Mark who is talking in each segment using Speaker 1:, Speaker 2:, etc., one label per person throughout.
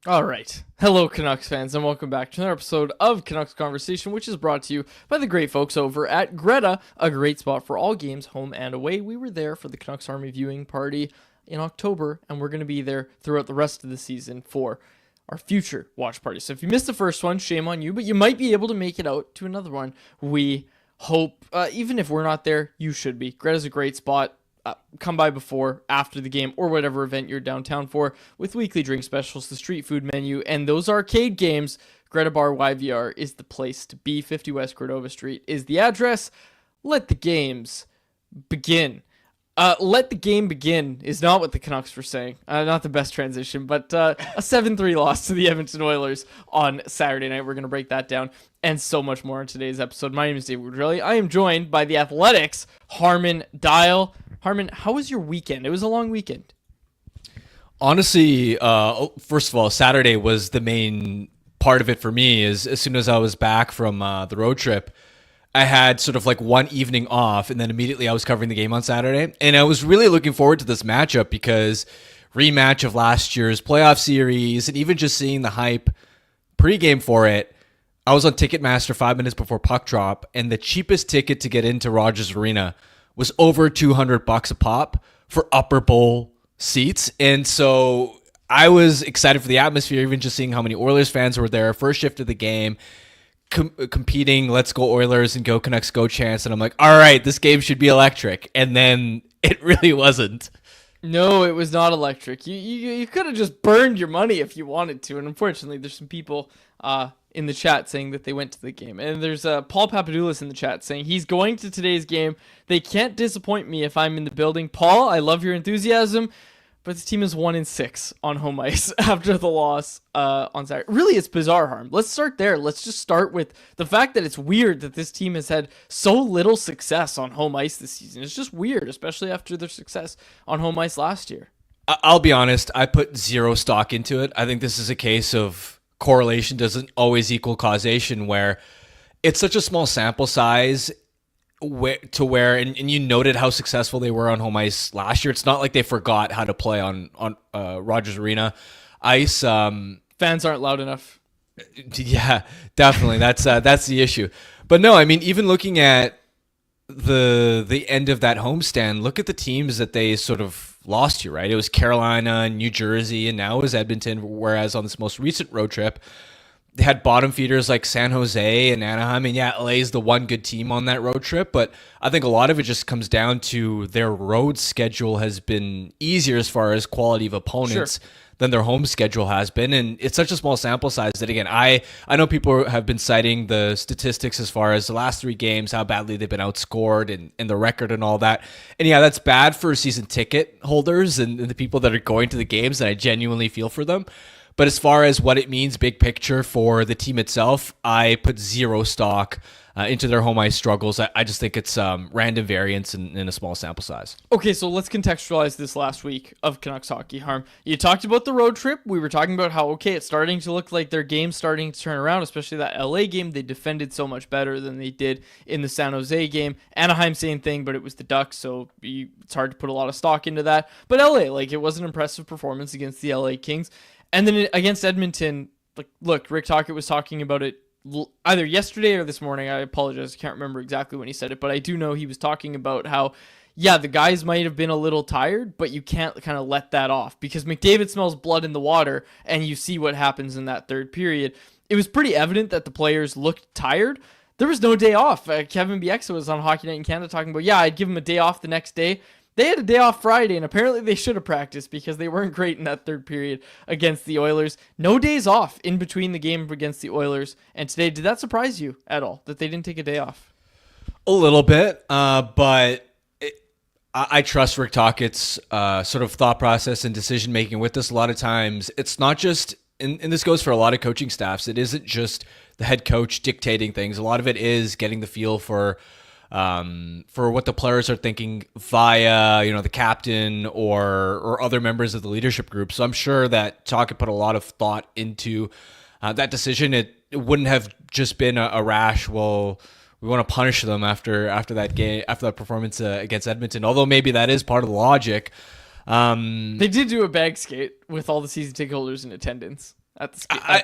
Speaker 1: All right. Hello, Canucks fans, and welcome back to another episode of Canucks Conversation, which is brought to you by the great folks over at Greta, a great spot for all games, home and away. We were there for the Canucks Army viewing party in October, and we're going to be there throughout the rest of the season for our future watch party. So if you missed the first one, shame on you, but you might be able to make it out to another one. We hope, even if we're not there, you should be. Greta's a great spot. Come by before, after the game, or whatever event you're downtown for, with weekly drink specials, the street food menu, and those arcade games. Greta Bar YVR is the place to be. 50 West Cordova Street is the address. Let the games begin. Let the game begin is not what the Canucks were saying. Not the best transition, but a 7-3 loss to the Edmonton Oilers on Saturday night. We're going to break that down and so much more in today's episode. My name is David Woodrelli. I am joined by the Athletics' Harman Dial. Harman, how was your weekend? It was a long weekend.
Speaker 2: Honestly, first of all, Saturday was the main part of it for me. As soon as I was back from the road trip, I had sort of like one evening off, and then immediately I was covering the game on Saturday. And I was really looking forward to this matchup because rematch of last year's playoff series, and even just seeing the hype pregame for it. I was on Ticketmaster 5 minutes before puck drop, and the cheapest ticket to get into Rogers Arena was over $200 a pop for upper bowl seats. And so I was excited for the atmosphere, even just seeing how many Oilers fans were there. First shift of the game, competing, let's go Oilers and go Canucks go chance. And I'm like, all right, this game should be electric. And then it really wasn't.
Speaker 1: No, it was not electric. You could have just burned your money if you wanted to. And unfortunately, there's some people in the chat saying that they went to the game. And there's Paul Papadoulis in the chat saying he's going to today's game. They can't disappoint me if I'm in the building. Paul, I love your enthusiasm, but this team is 1-6 on home ice after the loss on Saturday. Really, it's bizarre, Harm. Let's start there. Let's just start with the fact that it's weird that this team has had so little success on home ice this season. It's just weird, especially after their success on home ice last year.
Speaker 2: I'll be honest, I put zero stock into it. I think this is a case of correlation doesn't always equal causation, where it's such a small sample size and you noted how successful they were on home ice last year. It's not like they forgot how to play on Rogers Arena ice.
Speaker 1: Fans aren't loud enough.
Speaker 2: Yeah, definitely. That's the issue. But no, I mean, even looking at the end of that homestand, look at the teams that they sort of lost to, right? It was Carolina, New Jersey, and now it was Edmonton, whereas on this most recent road trip, they had bottom feeders like San Jose and Anaheim, and yeah, LA is the one good team on that road trip, but I think a lot of it just comes down to their road schedule has been easier as far as quality of opponents than their home schedule has been, and it's such a small sample size that, again, I know people have been citing the statistics as far as the last 3 games, how badly they've been outscored and the record and all that, and yeah, that's bad for season ticket holders and the people that are going to the games, and I genuinely feel for them. But as far as what it means, big picture for the team itself, I put zero stock into their home ice struggles. I just think it's random variance in a small sample size.
Speaker 1: Okay, so let's contextualize this last week of Canucks hockey, Harm. You talked about the road trip. We were talking about how, okay, it's starting to look like their game's starting to turn around, especially that LA game. They defended so much better than they did in the San Jose game. Anaheim, same thing, but it was the Ducks, so it's hard to put a lot of stock into that. But LA, it was an impressive performance against the LA Kings. And then against Edmonton, look, Rick Tocchet was talking about it either yesterday or this morning. I apologize. I can't remember exactly when he said it, but I do know he was talking about how, yeah, the guys might have been a little tired, but you can't kind of let that off because McDavid smells blood in the water, and you see what happens in that third period. It was pretty evident that the players looked tired. There was no day off. Kevin Bieksa was on Hockey Night in Canada talking about, yeah, I'd give him a day off the next day. They had a day off Friday, and apparently they should have practiced because they weren't great in that third period against the Oilers. No days off in between the game against the Oilers and today. Did that surprise you at all, that they didn't take a day off?
Speaker 2: A little bit, but I trust Rick Tocchet's sort of thought process and decision-making with this. A lot of times, it's not just, and this goes for a lot of coaching staffs, it isn't just the head coach dictating things. A lot of it is getting the feel for what the players are thinking via, the captain or other members of the leadership group. So I'm sure that Tocchet put a lot of thought into that decision. It wouldn't have just been a rash, well, we want to punish them after that game, after that performance against Edmonton, although maybe that is part of the logic.
Speaker 1: They did do a bag skate with all the season ticket holders in attendance. at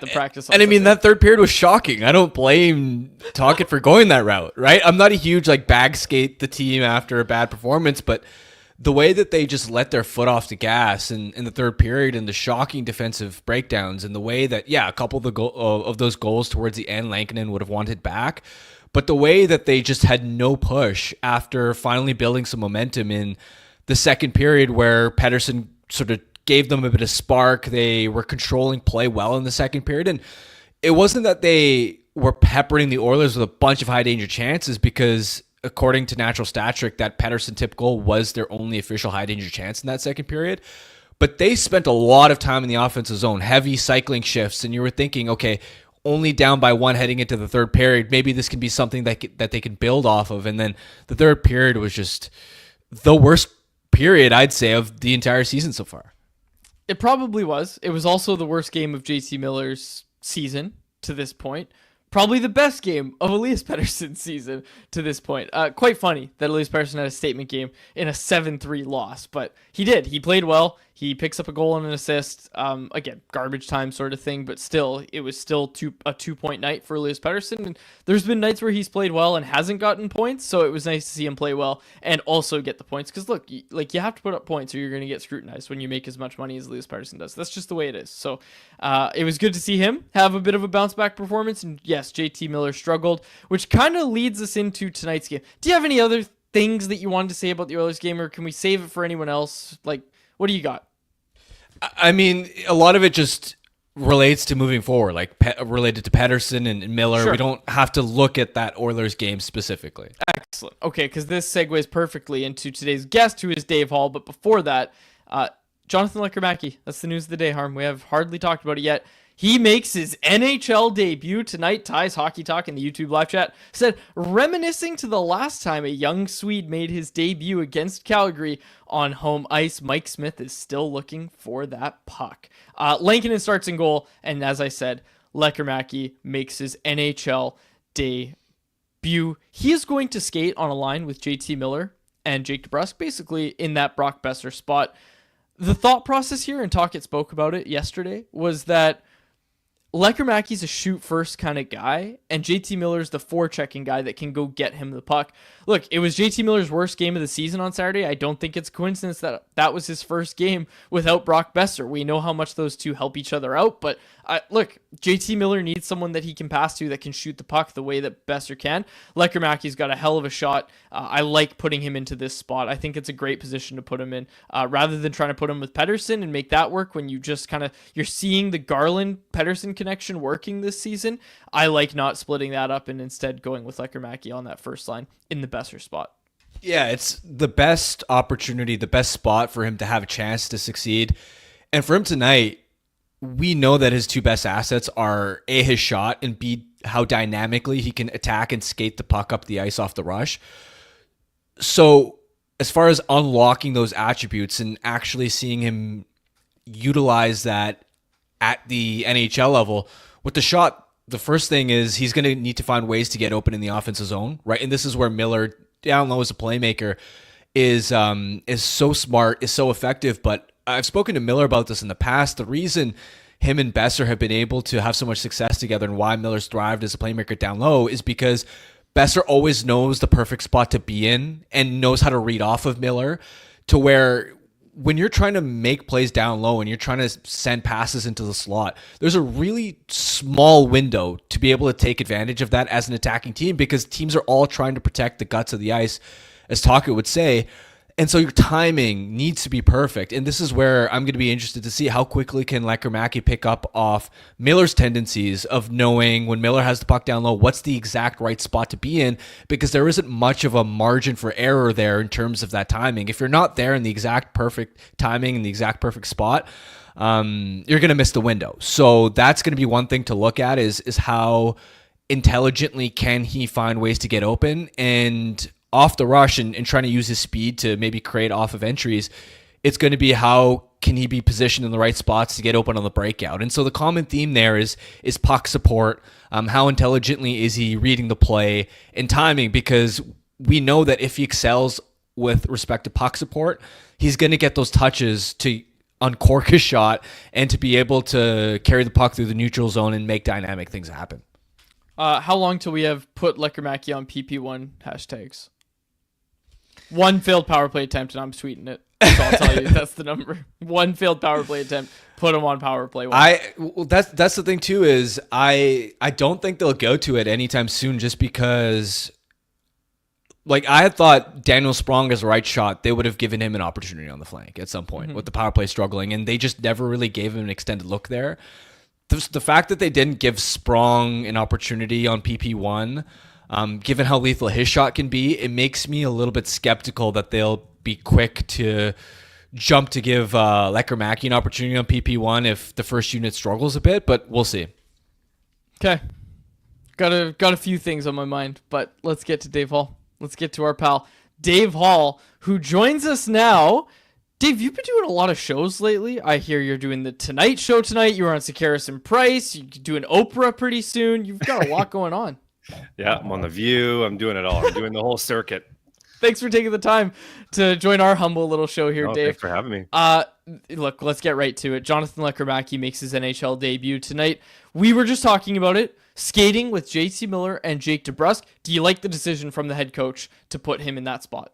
Speaker 1: the practice.
Speaker 2: And I mean, that third period was shocking. I don't blame Tocchet for going that route, right? I'm not a huge bag skate the team after a bad performance, but the way that they just let their foot off the gas in the third period and the shocking defensive breakdowns and the way that, a couple of those goals towards the end, Lankinen would have wanted back. But the way that they just had no push after finally building some momentum in the second period where Pettersson sort of gave them a bit of spark. They were controlling play well in the second period. And it wasn't that they were peppering the Oilers with a bunch of high danger chances because according to Natural Stat Trick, that Pettersson tip goal was their only official high danger chance in that second period. But they spent a lot of time in the offensive zone, heavy cycling shifts. And you were thinking, okay, only down by one heading into the third period. Maybe this can be something that they can build off of. And then the third period was just the worst period, I'd say, of the entire season so far.
Speaker 1: It probably was. It was also the worst game of JT Miller's season to this point. Probably the best game of Elias Pettersson's season to this point. Quite funny that Elias Pettersson had a statement game in a 7-3 loss, but he did. He played well. He picks up a goal and an assist. Again, garbage time sort of thing, but still, it was still a 2-point night for Elias Pettersson. And there's been nights where he's played well and hasn't gotten points, so it was nice to see him play well and also get the points. Because look, you have to put up points or you're going to get scrutinized when you make as much money as Elias Pettersson does. That's just the way it is. So it was good to see him have a bit of a bounce back performance. And yes, JT Miller struggled, which kind of leads us into tonight's game. Do you have any other things that you wanted to say about the Oilers game, or can we save it for anyone else? What do you got?
Speaker 2: I mean, a lot of it just relates to moving forward, related to Pettersson and Miller.
Speaker 1: Sure.
Speaker 2: We don't have to look at that Oilers game specifically.
Speaker 1: Excellent. Okay, because this segues perfectly into today's guest, who is Dave Hall. But before that, Jonathan Lekkerimäki. That's the news of the day, Harm. We have hardly talked about it yet. He makes his NHL debut tonight. Ty's Hockey Talk in the YouTube live chat said, reminiscing to the last time a young Swede made his debut against Calgary on home ice, Mike Smith is still looking for that puck. Lankinen starts in goal, and as I said, Lekkerimäki makes his NHL debut. He is going to skate on a line with JT Miller and Jake DeBrusk, basically in that Brock Besser spot. The thought process here, and Tocchet spoke about it yesterday, was that Lekkerimäki's a shoot-first kind of guy, and JT Miller's the forechecking guy that can go get him the puck. Look, it was JT Miller's worst game of the season on Saturday. I don't think it's a coincidence that that was his first game without Brock Besser. We know how much those two help each other out, but look, JT Miller needs someone that he can pass to that can shoot the puck the way that Besser can. Lekkerimäki's got a hell of a shot. I like putting him into this spot. I think it's a great position to put him in, rather than trying to put him with Pettersson and make that work when you just you're seeing the Garland-Pettersson connection working this season. I like not splitting that up and instead going with Lekkerimäki on that first line in the Besser spot.
Speaker 2: Yeah, it's the best opportunity, the best spot for him to have a chance to succeed. And for him tonight, we know that his two best assets are A, his shot, and B, how dynamically he can attack and skate the puck up the ice off the rush. So as far as unlocking those attributes and actually seeing him utilize that at the NHL level, with the shot, the first thing is he's going to need to find ways to get open in the offensive zone, right? And this is where Miller, down low as a playmaker, is so smart, is so effective. But I've spoken to Miller about this in the past. The reason him and Besser have been able to have so much success together and why Miller's thrived as a playmaker down low is because Besser always knows the perfect spot to be in and knows how to read off of Miller, to where when you're trying to make plays down low and you're trying to send passes into the slot, there's a really small window to be able to take advantage of that as an attacking team, because teams are all trying to protect the guts of the ice, as Tocchet would say. And so your timing needs to be perfect. And this is where I'm going to be interested to see how quickly can Lekkerimäki pick up off Miller's tendencies of knowing when Miller has the puck down low, what's the exact right spot to be in, because there isn't much of a margin for error there in terms of that timing. If you're not there in the exact perfect timing and the exact perfect spot, you're going to miss the window. So that's going to be one thing to look at is how intelligently can he find ways to get open, and off the rush and trying to use his speed to maybe create off of entries. It's going to be how can he be positioned in the right spots to get open on the breakout. And so the common theme there is puck support. How intelligently is he reading the play and timing? Because we know that if he excels with respect to puck support, he's going to get those touches to uncork a shot and to be able to carry the puck through the neutral zone and make dynamic things happen.
Speaker 1: How long till we have put Lekkerimäki on PP1 hashtags? One failed power play attempt, and I'm tweeting it. So I'll tell you that's the number. One failed power play attempt. Put him on power play.
Speaker 2: That's the thing too, is I don't think they'll go to it anytime soon, just because. Like, I had thought Daniel Sprong as a right shot, they would have given him an opportunity on the flank at some point with the power play struggling, and they just never really gave him an extended look there. The fact that they didn't give Sprong an opportunity on PP1, given how lethal his shot can be, it makes me a little bit skeptical that they'll be quick to jump to give Lekkerimäki an opportunity on PP1 if the first unit struggles a bit, but we'll see.
Speaker 1: Okay. Got a few things on my mind, but let's get to Dave Hall. Let's get to our pal, Dave Hall, who joins us now. Dave, you've been doing a lot of shows lately. I hear you're doing the Tonight Show tonight. You were on Sakaris and Price. You're doing Oprah pretty soon. You've got a lot going on.
Speaker 3: Yeah, I'm on The View. I'm doing it all. I'm doing the whole circuit.
Speaker 1: Thanks for taking the time to join our humble little show here, Dave.
Speaker 3: Thanks for having me.
Speaker 1: Look, let's get right to it. Jonathan Lekkerimaki makes his NHL debut tonight. We were just talking about it. Skating with JT Miller and Jake DeBrusk. Do you like the decision from the head coach to put him in that spot?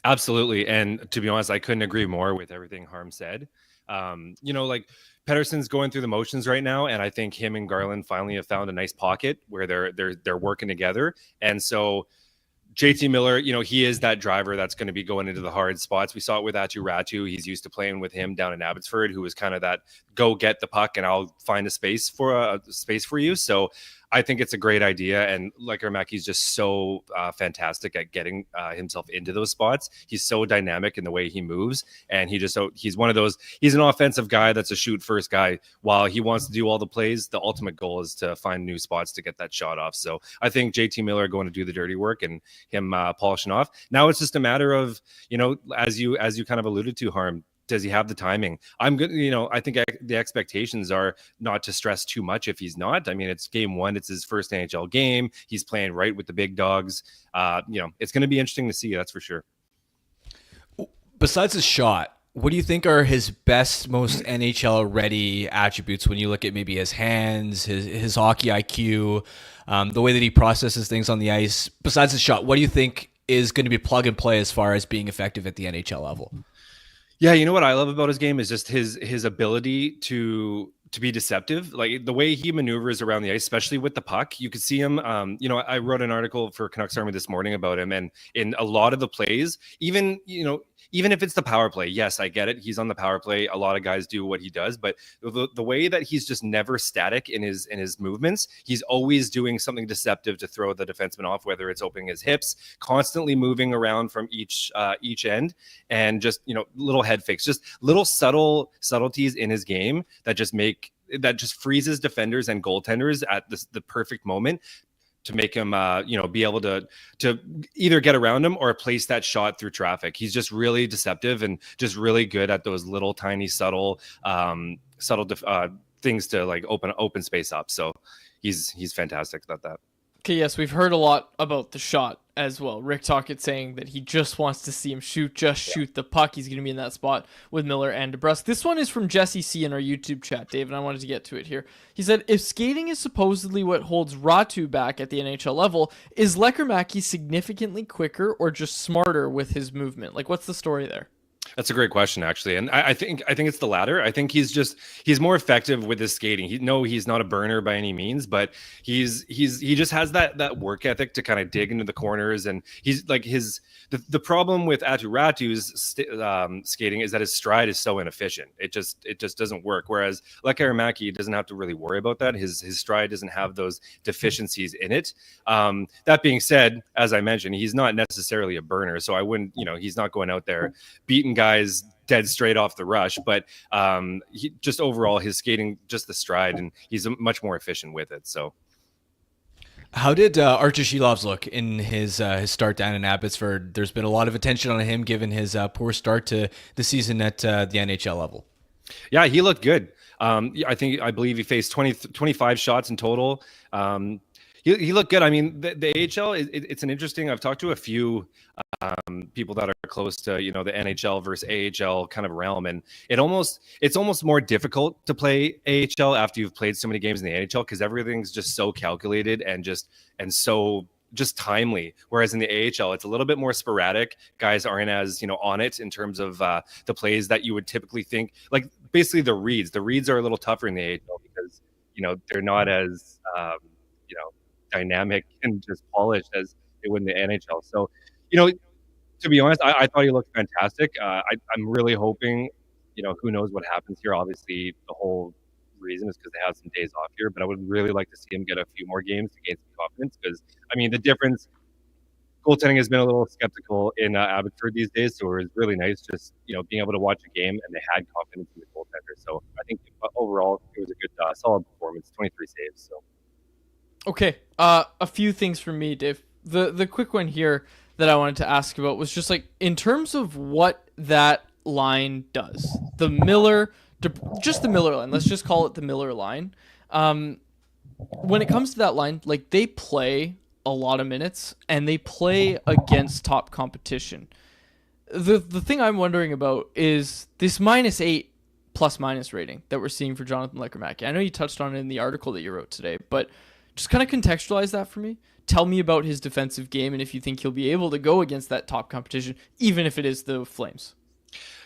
Speaker 3: Absolutely. And to be honest, I couldn't agree more with everything Harm said. Like Pettersson's going through the motions right now, and I think him and Garland finally have found a nice pocket where they're working together. And so JT Miller, he is that driver that's going to be going into the hard spots. We saw it with Atu Ratu. He's used to playing with him down in Abbotsford, who was kind of that go get the puck and I'll find a space for you. So I think it's a great idea. And Lekkerimäki's just so fantastic at getting himself into those spots. He's so dynamic in the way he moves. And he's one of those, he's an offensive guy that's a shoot first guy. While he wants to do all the plays, the ultimate goal is to find new spots to get that shot off. So I think JT Miller going to do the dirty work and him polishing off. Now it's just a matter of, as you kind of alluded to, Harm, does he have the timing? I'm good. I think the expectations are not to stress too much if he's not. I mean, it's game one. It's his first NHL game. He's playing right with the big dogs. It's going to be interesting to see. That's for sure.
Speaker 2: Besides his shot, what do you think are his best, most NHL ready attributes when you look at maybe his hands, his hockey IQ, the way that he processes things on the ice? Besides his shot, what do you think is going to be plug and play as far as being effective at the NHL level?
Speaker 3: Yeah, what I love about his game is just his ability to be deceptive. Like the way he maneuvers around the ice, especially with the puck. You could see him. I wrote an article for Canucks Army this morning about him, and in a lot of the plays, even if it's the power play, yes, I get it. He's on the power play. A lot of guys do what he does, but the way that he's just never static in his movements, he's always doing something deceptive to throw the defenseman off, whether it's opening his hips, constantly moving around from each end, and just little head fakes, just little subtleties in his game that just freezes defenders and goaltenders at the perfect moment to make him, be able to either get around him or place that shot through traffic. He's just really deceptive and just really good at those little tiny subtle things to like open space up. So he's fantastic at that.
Speaker 1: Okay, yes, we've heard a lot about the shot as well. Rick Tocchet saying that he just wants to see him shoot the puck. He's going to be in that spot with Miller and DeBrusk. This one is from Jesse C. in our YouTube chat, Dave, and I wanted to get to it here. He said, if skating is supposedly what holds Ratu back at the NHL level, is Lekkerimäki significantly quicker or just smarter with his movement? Like, what's the story there?
Speaker 3: That's a great question, actually, and I think it's the latter. I think he's more effective with his skating. He's not a burner by any means, but he just has that work ethic to kind of dig into the corners, and he's like the problem with Atu Ratu's skating is that his stride is so inefficient. It just doesn't work. Whereas Lekkerimaki doesn't have to really worry about that. His stride doesn't have those deficiencies in it. That being said, as I mentioned, he's not necessarily a burner, so I wouldn't. He's not going out there beating guys dead straight off the rush, but he just overall his skating, just the stride, and he's much more efficient with it. So
Speaker 2: how did Archer Silovs look in his start down in Abbotsford? There's been a lot of attention on him given his poor start to the season at the NHL level.
Speaker 3: Yeah, he looked good. I believe he faced 25 shots in total. He looked good. I mean, the AHL, it's an interesting. I've talked to a few people that are close to the NHL versus AHL kind of realm, and it's almost more difficult to play AHL after you've played so many games in the NHL because everything's just so calculated and so just timely. Whereas in the AHL, it's a little bit more sporadic. Guys aren't as on it in terms of the plays that you would typically think. Like basically the reads. The reads are a little tougher in the AHL because they're not as dynamic and just polished as they would in the NHL. So, to be honest, I thought he looked fantastic. I'm really hoping, who knows what happens here. Obviously, the whole reason is because they have some days off here, but I would really like to see him get a few more games to gain some confidence because, I mean, the difference, goaltending has been a little skeptical in Abbotsford these days, so it was really nice just, being able to watch a game and they had confidence in the goaltender. So I think overall it was a good, solid performance, 23 saves. So.
Speaker 1: Okay, a few things from me, Dave. The quick one here that I wanted to ask about was just like in terms of what that line does. Just the Miller line. Let's just call it the Miller line. When it comes to that line, like they play a lot of minutes and they play against top competition. The thing I'm wondering about is this -8 plus-minus rating that we're seeing for Jonathan Lekkerimäki. I know you touched on it in the article that you wrote today, but just kind of contextualize that for me. Tell me about his defensive game and if you think he'll be able to go against that top competition, even if it is the Flames.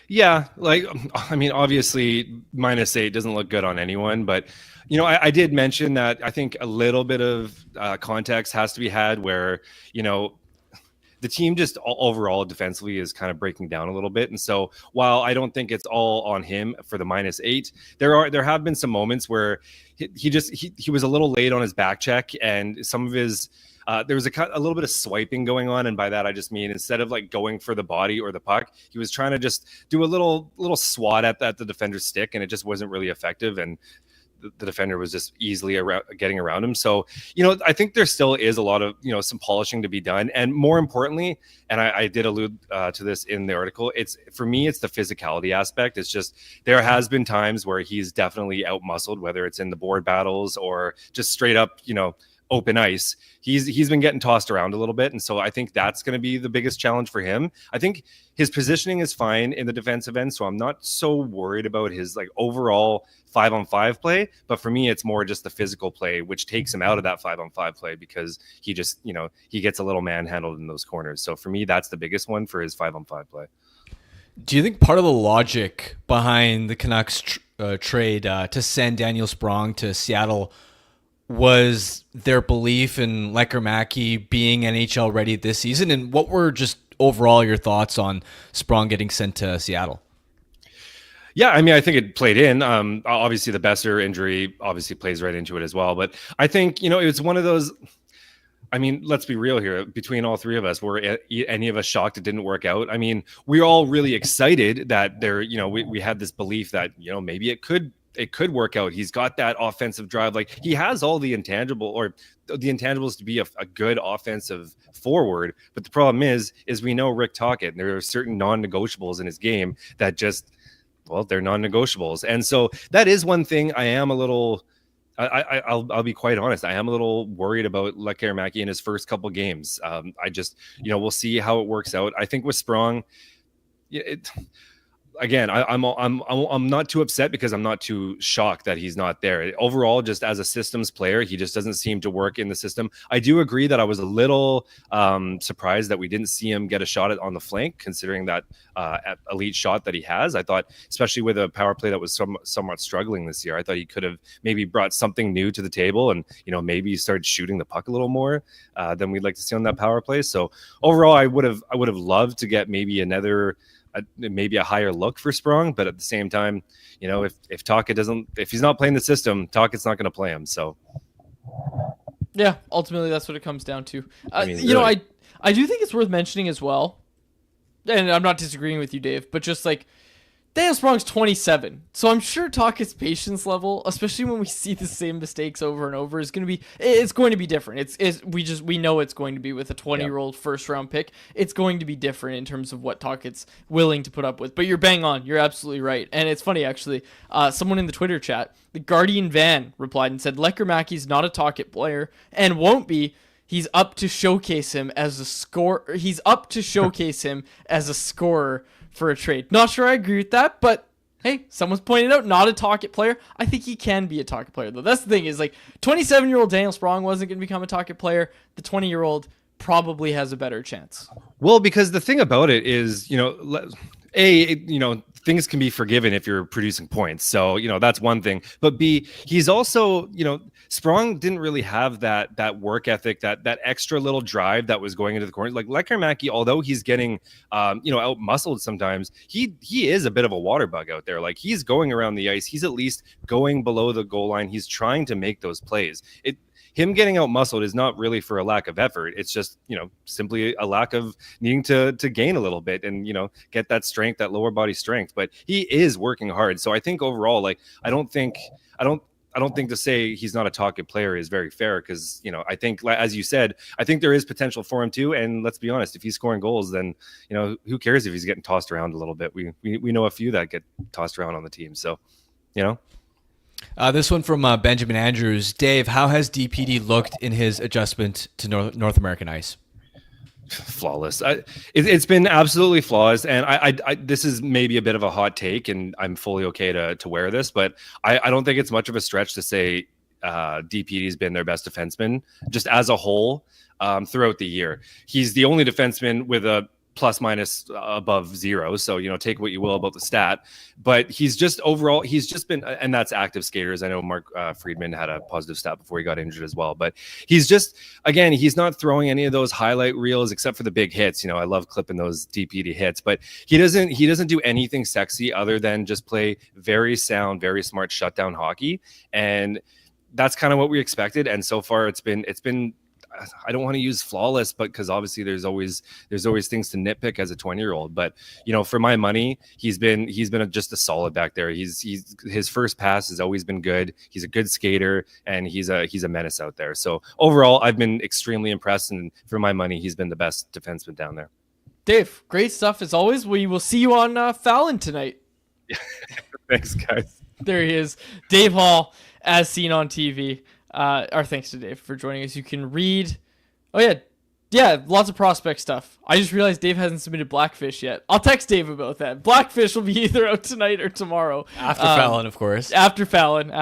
Speaker 3: Yeah, like, I mean, obviously -8 doesn't look good on anyone, but I did mention that I think a little bit of context has to be had where the team just overall defensively is kind of breaking down a little bit. And so while I don't think it's all on him for the -8, there have been some moments where he was a little late on his back check and some of his there was a little bit of swiping going on. And by that, I just mean instead of like going for the body or the puck, he was trying to just do a little swat at the defender's stick and it just wasn't really effective. And the defender was just easily getting around him. So, I think there still is a lot of, some polishing to be done. And more importantly, and I did allude to this in the article, for me, it's the physicality aspect. It's just, there has been times where he's definitely out-muscled, whether it's in the board battles or just straight up, open ice. He's been getting tossed around a little bit. And so I think that's going to be the biggest challenge for him. I think his positioning is fine in the defensive end. So I'm not so worried about his like overall 5-on-5 play. But for me, it's more just the physical play, which takes him out of that 5-on-5 play because he just, he gets a little manhandled in those corners. So for me, that's the biggest one for his 5-on-5 play.
Speaker 2: Do you think part of the logic behind the Canucks trade to send Daniel Sprong to Seattle was their belief in Lekkerimaki being NHL ready this season? And what were just overall your thoughts on Sprong getting sent to Seattle?
Speaker 3: Yeah, I mean, I think it played in. Obviously, the Besser injury obviously plays right into it as well. But I think, it's one of those. I mean, let's be real here. Between all three of us, were any of us shocked it didn't work out? I mean, we're all really excited that we had this belief that, maybe it could work out. He's got that offensive drive. Like he has all the intangibles to be a good offensive forward. But the problem is we know Rick Tocchet, and there are certain non-negotiables in his game that just, they're non-negotiables. And so that is one thing I am a little, I'll be quite honest. I am a little worried about Lekkerimaki in his first couple games. I just, we'll see how it works out. I think with Sprong, again, I'm not too upset because I'm not too shocked that he's not there. Overall, just as a systems player, he just doesn't seem to work in the system. I do agree that I was a little surprised that we didn't see him get a shot on the flank, considering that elite shot that he has. I thought, especially with a power play that was somewhat struggling this year, I thought he could have maybe brought something new to the table and, maybe started shooting the puck a little more than we'd like to see on that power play. So overall, I would have loved to get maybe maybe a higher look for Sprong, but at the same time, if Tocchet if he's not playing the system, Tocchet's not going to play him. So
Speaker 1: yeah, ultimately that's what it comes down to.
Speaker 3: I mean,
Speaker 1: I do think it's worth mentioning as well, and I'm not disagreeing with you, Dave, but just like Daniel Sprong's 27, so I'm sure Tocchet's patience level, especially when we see the same mistakes over and over, is going to be different. We know it's going to be with a 20-year-old first round pick. It's going to be different in terms of what Tocchet's willing to put up with. But you're bang on. You're absolutely right. And it's funny actually. Someone in the Twitter chat, the Guardian Van, replied and said Lekkerimiki's not a Tocchet player and won't be. He's up to showcase him as a scorer. He's up to showcase him as a scorer for a trade. Not sure I agree with that, but hey, someone's pointed out not a Tocchet player. I think he can be a Tocchet player, though. That's the thing is, like, 27-year-old Daniel Sprong wasn't going to become a Tocchet player. The 20-year-old probably has a better chance.
Speaker 3: Well, because the thing about it is, things can be forgiven if you're producing points. So, that's one thing. But B, he's also, Sprong didn't really have that work ethic, that extra little drive that was going into the corner. Like Lekkerimaki, although he's getting, out muscled sometimes, he is a bit of a water bug out there. Like he's going around the ice. He's at least going below the goal line. He's trying to make those plays. Him getting out muscled is not really for a lack of effort. It's just, simply a lack of needing to gain a little bit and, get that strength, that lower body strength. But he is working hard. So I think overall, like, I don't think to say he's not a Tocchet player is very fair because, I think, as you said, I think there is potential for him too. And let's be honest, if he's scoring goals, then, who cares if he's getting tossed around a little bit? We know a few that get tossed around on the team. So,
Speaker 2: This one from Benjamin Andrews. Dave, how has DPD looked in his adjustment to North American ice?
Speaker 3: Flawless. It's been absolutely flawless. And I this is maybe a bit of a hot take, and I'm fully okay to wear this, but I don't think it's much of a stretch to say DPD's been their best defenseman just as a whole throughout the year. He's the only defenseman with a plus minus above zero. So, take what you will about the stat, but he's just been, and that's active skaters. I know Mark Friedman had a positive stat before he got injured as well, but he's just, again, he's not throwing any of those highlight reels except for the big hits. I love clipping those DPD hits, but he doesn't do anything sexy other than just play very sound, very smart shutdown hockey. And that's kind of what we expected. And so far it's been, I don't want to use flawless, but because obviously there's always things to nitpick as a 20-year-old. But for my money, he's been just a solid back there. His first pass has always been good. He's a good skater, and he's a menace out there. So overall, I've been extremely impressed, and for my money, he's been the best defenseman down there.
Speaker 1: Dave, great stuff as always. We will see you on Fallon tonight.
Speaker 3: Thanks, guys.
Speaker 1: There he is, Dave Hall, as seen on TV. Our thanks to Dave for joining us. You can read. Oh yeah, lots of prospect stuff. I just realized Dave hasn't submitted Blackfish yet. I'll text Dave about that. Blackfish will be either out tonight or tomorrow.
Speaker 2: After Fallon, of course.
Speaker 1: After Fallon.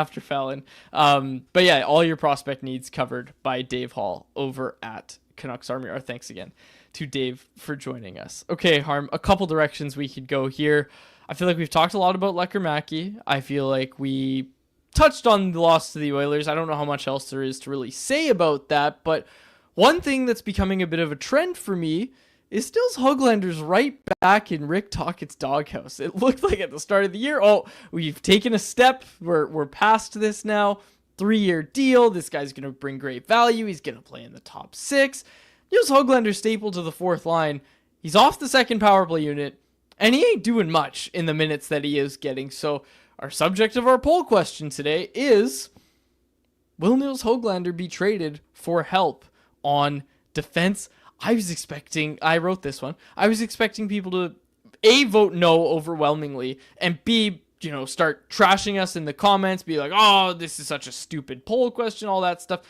Speaker 1: But yeah, all your prospect needs covered by Dave Hall over at Canucks Army. Our thanks again to Dave for joining us. Okay, Harm, a couple directions we could go here. I feel like we've talked a lot about Lekkerimaki. I feel like we touched on the loss to the Oilers. I don't know how much else there is to really say about that, but one thing that's becoming a bit of a trend for me is still Hoglander's right back in Rick Tocchet's doghouse. It looked like at the start of the year, we've taken a step. We're past this now. 3-year deal. This guy's going to bring great value. He's going to play in the top 6. Here's Hoglander stapled to the 4th line. He's off the second power play unit, and he ain't doing much in the minutes that he is getting. So our subject of our poll question today is, will Nils Hoglander be traded for help on defense? I wrote this one. I was expecting people to A, vote no overwhelmingly, and B, start trashing us in the comments, be like, oh, this is such a stupid poll question, all that stuff.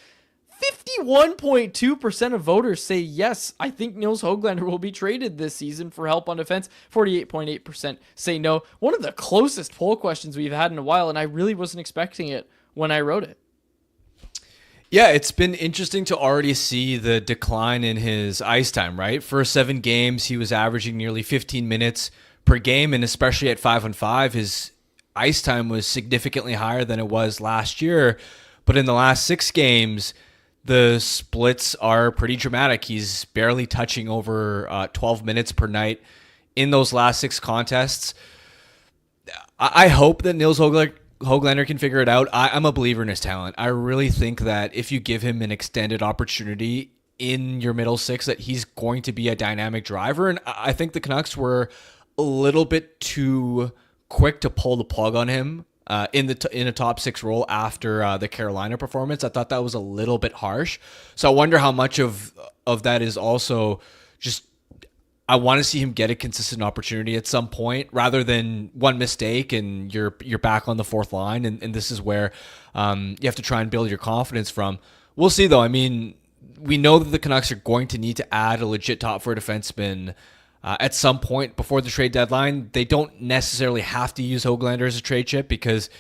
Speaker 1: 51.2% of voters say yes, I think Nils Hoglander will be traded this season for help on defense. 48.8% say no. One of the closest poll questions we've had in a while, and I really wasn't expecting it when I wrote it.
Speaker 2: Yeah, it's been interesting to already see the decline in his ice time, right? First 7 games, he was averaging nearly 15 minutes per game, and especially at 5-on-5, his ice time was significantly higher than it was last year. But in the last 6 games, the splits are pretty dramatic. He's barely touching over 12 minutes per night in those last 6 contests. I hope that Nils Hoglander can figure it out. I'm a believer in his talent. I really think that if you give him an extended opportunity in your middle 6, that he's going to be a dynamic driver. And I think the Canucks were a little bit too quick to pull the plug on him in a top 6 role after the Carolina performance. I thought that was a little bit harsh. So I wonder how much of that is also just, I want to see him get a consistent opportunity at some point rather than one mistake and you're back on the fourth line. And this is where you have to try and build your confidence from. We'll see, though. I mean, we know that the Canucks are going to need to add a legit top 4 defenseman at some point before the trade deadline. They don't necessarily have to use Hoglander as a trade chip because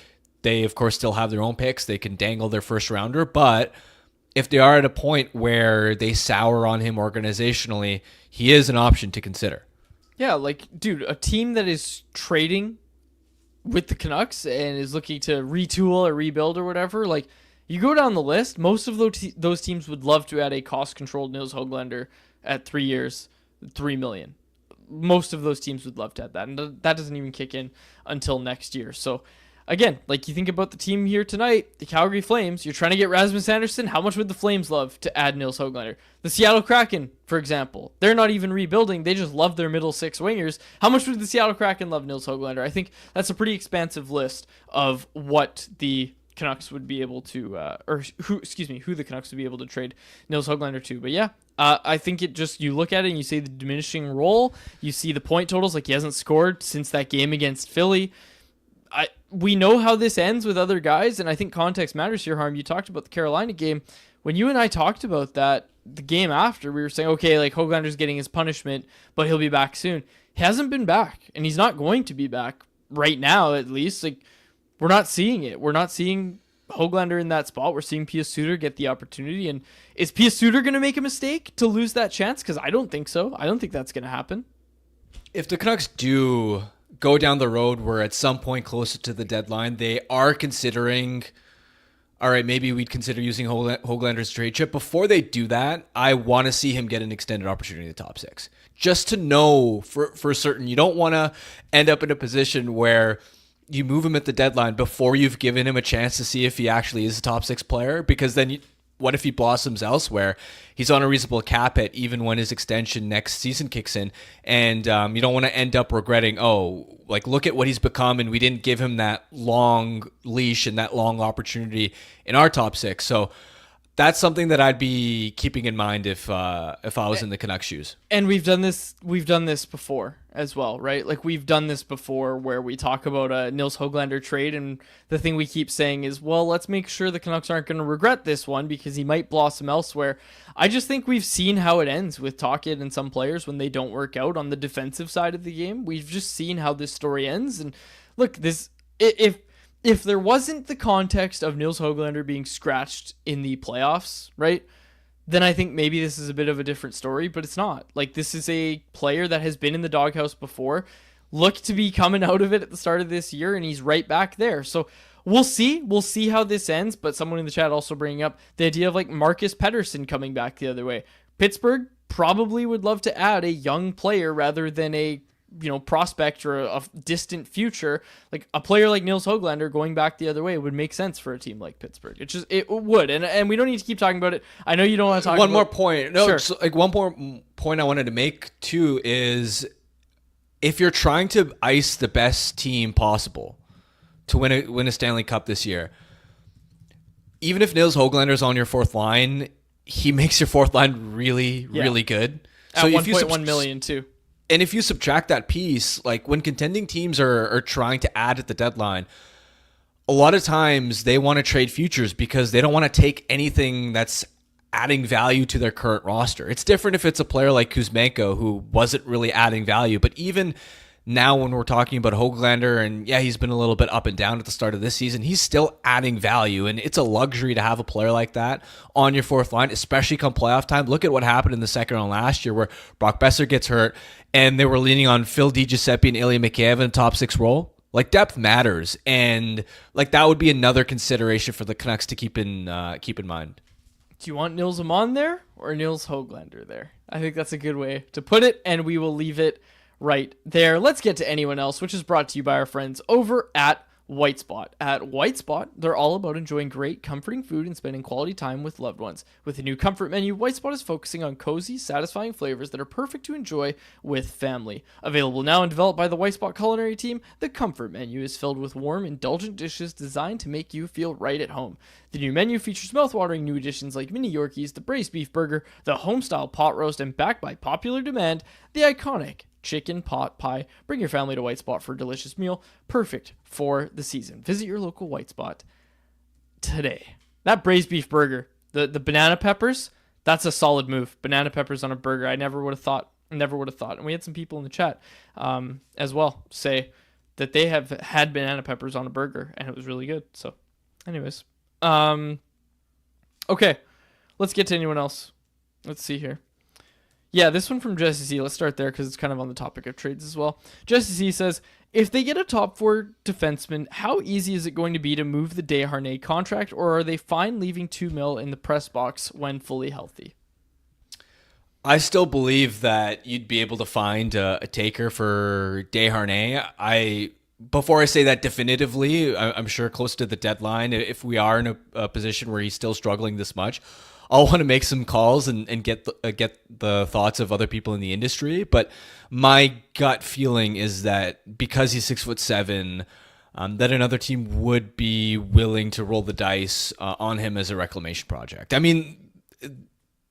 Speaker 2: they, of course, still have their own picks. They can dangle their first rounder. But if they are at a point where they sour on him organizationally, he is an option to consider.
Speaker 1: Yeah, like, dude, a team that is trading with the Canucks and is looking to retool or rebuild or whatever, like, you go down the list, most of those teams would love to add a cost-controlled Nils Hoglander at 3 years, $3 million. Most of those teams would love to add that, and that doesn't even kick in until next year. So, again, like, you think about the team here tonight, the Calgary Flames, you're trying to get Rasmus Andersson. How much would the Flames love to add Nils Hoglander? The Seattle Kraken, for example, they're not even rebuilding. They just love their middle 6 wingers. How much would the Seattle Kraken love Nils Hoglander? I think that's a pretty expansive list of what the Canucks would be able to, who the Canucks would be able to trade Nils Hoglander to. But yeah, I think it just, you look at it and you see the diminishing role. You see the point totals, like he hasn't scored since that game against Philly. We know how this ends with other guys, and I think context matters here, Harm. You talked about the Carolina game. When you and I talked about that, the game after, we were saying, okay, like Hoglander's getting his punishment, but he'll be back soon. He hasn't been back, and he's not going to be back right now, at least. Like, we're not seeing it. We're not seeing Hoglander in that spot. We're seeing Pius Suter get the opportunity. And is Pius Suter going to make a mistake to lose that chance? Because I don't think so. I don't think that's going to happen.
Speaker 2: If the Canucks do go down the road where at some point closer to the deadline, they are considering, all right, maybe we'd consider using Hoglander's trade chip. Before they do that, I want to see him get an extended opportunity in the top 6. Just to know for certain. You don't want to end up in a position where you move him at the deadline before you've given him a chance to see if he actually is a top 6 player, because then what if he blossoms elsewhere? He's on a reasonable cap hit even when his extension next season kicks in, and you don't want to end up regretting, oh, like, look at what he's become and we didn't give him that long leash and that long opportunity in our top 6. So that's something that I'd be keeping in mind if I was in the Canucks shoes.
Speaker 1: And we've done this before as well, right? Like, we've done this before where we talk about a Nils Hoglander trade, and the thing we keep saying is, well, let's make sure the Canucks aren't going to regret this one because he might blossom elsewhere. I just think we've seen how it ends with Tocchet and some players when they don't work out on the defensive side of the game. We've just seen how this story ends. And look, if there wasn't the context of Nils Hoglander being scratched in the playoffs, right, then I think maybe this is a bit of a different story, but it's not. Like, this is a player that has been in the doghouse before, looked to be coming out of it at the start of this year, and he's right back there. So we'll see. We'll see how this ends, but someone in the chat also bringing up the idea of, like, Marcus Pettersson coming back the other way. Pittsburgh probably would love to add a young player rather than a prospect or a distant future. Like, a player like Nils Hoglander going back the other way would make sense for a team like Pittsburgh. It would, and we don't need to keep talking about it. I know you don't want to talk
Speaker 2: one more point. No,
Speaker 1: sure.
Speaker 2: So, like, one more point I wanted to make too is, if you're trying to ice the best team possible to win a Stanley Cup this year, even if Nils Hoglander's on your fourth line, he makes your fourth line really, really good.
Speaker 1: So at 1.1 million too.
Speaker 2: And if you subtract that piece, like, when contending teams are trying to add at the deadline, a lot of times they want to trade futures because they don't want to take anything that's adding value to their current roster. It's different if it's a player like Kuzmenko who wasn't really adding value. But even now when we're talking about Hoglander, and yeah, he's been a little bit up and down at the start of this season, he's still adding value. And it's a luxury to have a player like that on your fourth line, especially come playoff time. Look at what happened in the second round last year where Brock Besser gets hurt and they were leaning on Phil DiGiuseppe and Ilya Mikheyev in a top 6 role. Like, depth matters. And, like, that would be another consideration for the Canucks to keep in mind.
Speaker 1: Do you want Nils Amon there or Nils Hoglander there? I think that's a good way to put it, and we will leave it right there. Let's get to anyone else, which is brought to you by our friends over at White Spot. At White Spot, they're all about enjoying great, comforting food and spending quality time with loved ones. With a new comfort menu, White Spot is focusing on cozy, satisfying flavors that are perfect to enjoy with family. Available now and developed by the White Spot culinary team, the comfort menu is filled with warm, indulgent dishes designed to make you feel right at home. The new menu features mouthwatering new additions like mini Yorkies, the braised beef burger, the home-style pot roast, and backed by popular demand, the iconic chicken pot pie. Bring your family to White Spot for a delicious meal, perfect for the season. Visit your local White Spot today. That braised beef burger, the banana peppers, that's a solid move. Banana peppers on a burger. I never would have thought. And we had some people in the chat as well say that they have had banana peppers on a burger and it was really good. So anyways, okay, let's get to anyone else. Let's see here. Yeah, this one from Jesse C. Let's start there because it's kind of on the topic of trades as well. Jesse C says, if they get a top 4 defenseman, how easy is it going to be to move the Deharn contract, or are they fine leaving $2 million in the press box when fully healthy?
Speaker 2: I still believe that you'd be able to find a taker for Deharn. Before I say that definitively, I'm sure close to the deadline, if we are in a position where he's still struggling this much, I'll want to make some calls and get the thoughts of other people in the industry. But my gut feeling is that because he's 6'7", that another team would be willing to roll the dice on him as a reclamation project. I mean,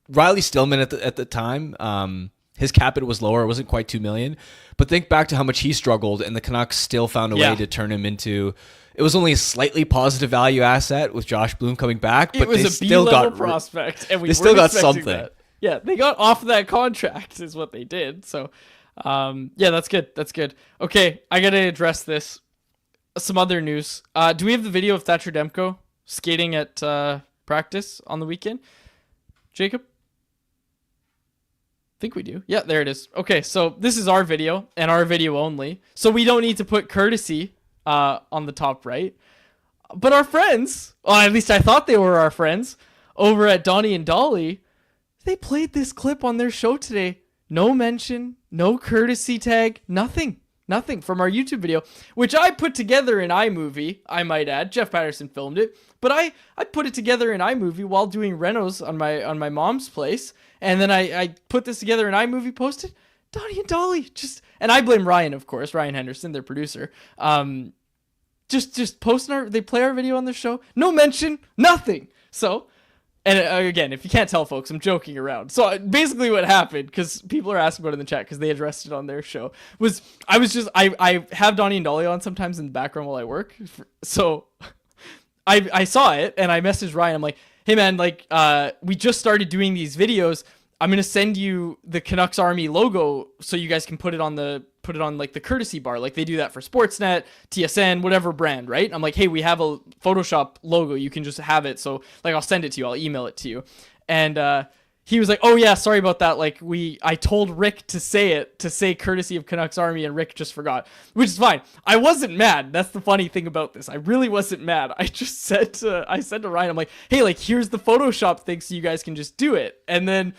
Speaker 2: Riley Stillman at the time, his cap hit was lower. It wasn't quite $2 million. But think back to how much he struggled, and the Canucks still found a way to turn him into. It was only a slightly positive value asset with Josh Bloom coming back, but
Speaker 1: it was a B-level prospect, and we
Speaker 2: still got something.
Speaker 1: That. Yeah, they got off that contract, is what they did. So, yeah, that's good. That's good. Okay, I gotta address this. Some other news. Do we have the video of Thatcher Demko skating at practice on the weekend? Jacob? I think we do. Yeah, there it is. Okay, so this is our video and our video only. So we don't need to put courtesy on the top right. But our friends, well, at least I thought they were our friends, over at Donnie and Dolly, they played this clip on their show today. No mention, no courtesy tag, nothing from our YouTube video, which I put together in iMovie, I might add. Jeff Patterson filmed it, but I put it together in iMovie while doing renos on my mom's place, and then I put this together in iMovie, posted. Donnie and Dolly and I blame Ryan, of course, Ryan Henderson, their producer. Just posting they play our video on the show. No mention, nothing. So, and again, if you can't tell, folks, I'm joking around. So basically what happened, because people are asking about it in the chat because they addressed it on their show, was I have Donnie and Dolly on sometimes in the background while I work. So I saw it and I messaged Ryan. I'm like, hey man, like, we just started doing these videos. I'm going to send you the Canucks Army logo so you guys can put it on like the courtesy bar. Like they do that for Sportsnet, TSN, whatever brand, right? I'm like, hey, we have a Photoshop logo. You can just have it. So like, I'll send it to you. I'll email it to you. And he was like, oh yeah, sorry about that. Like I told Rick to say courtesy of Canucks Army, and Rick just forgot, which is fine. I wasn't mad. That's the funny thing about this. I really wasn't mad. I just said to Ryan, I'm like, hey, like here's the Photoshop thing so you guys can just do it. And then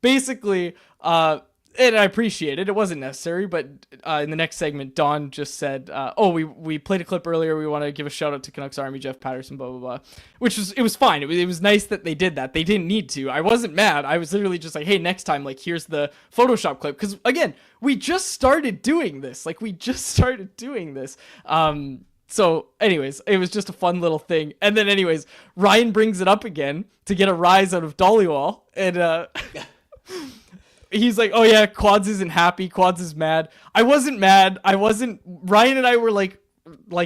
Speaker 1: basically, and I appreciate it. It wasn't necessary, but in the next segment, Don just said, "Oh, we played a clip earlier. We want to give a shout out to Canucks Army, Jeff Patterson, blah blah blah," which was fine. It was nice that they did that. They didn't need to. I wasn't mad. I was literally just like, "Hey, next time, like here's the Photoshop clip," because again, we just started doing this. So anyways, it was just a fun little thing. And then anyways, Ryan brings it up again to get a rise out of Dollywall, and he's like, oh yeah, Quads isn't happy. Quads is mad. I wasn't mad. Ryan and I were like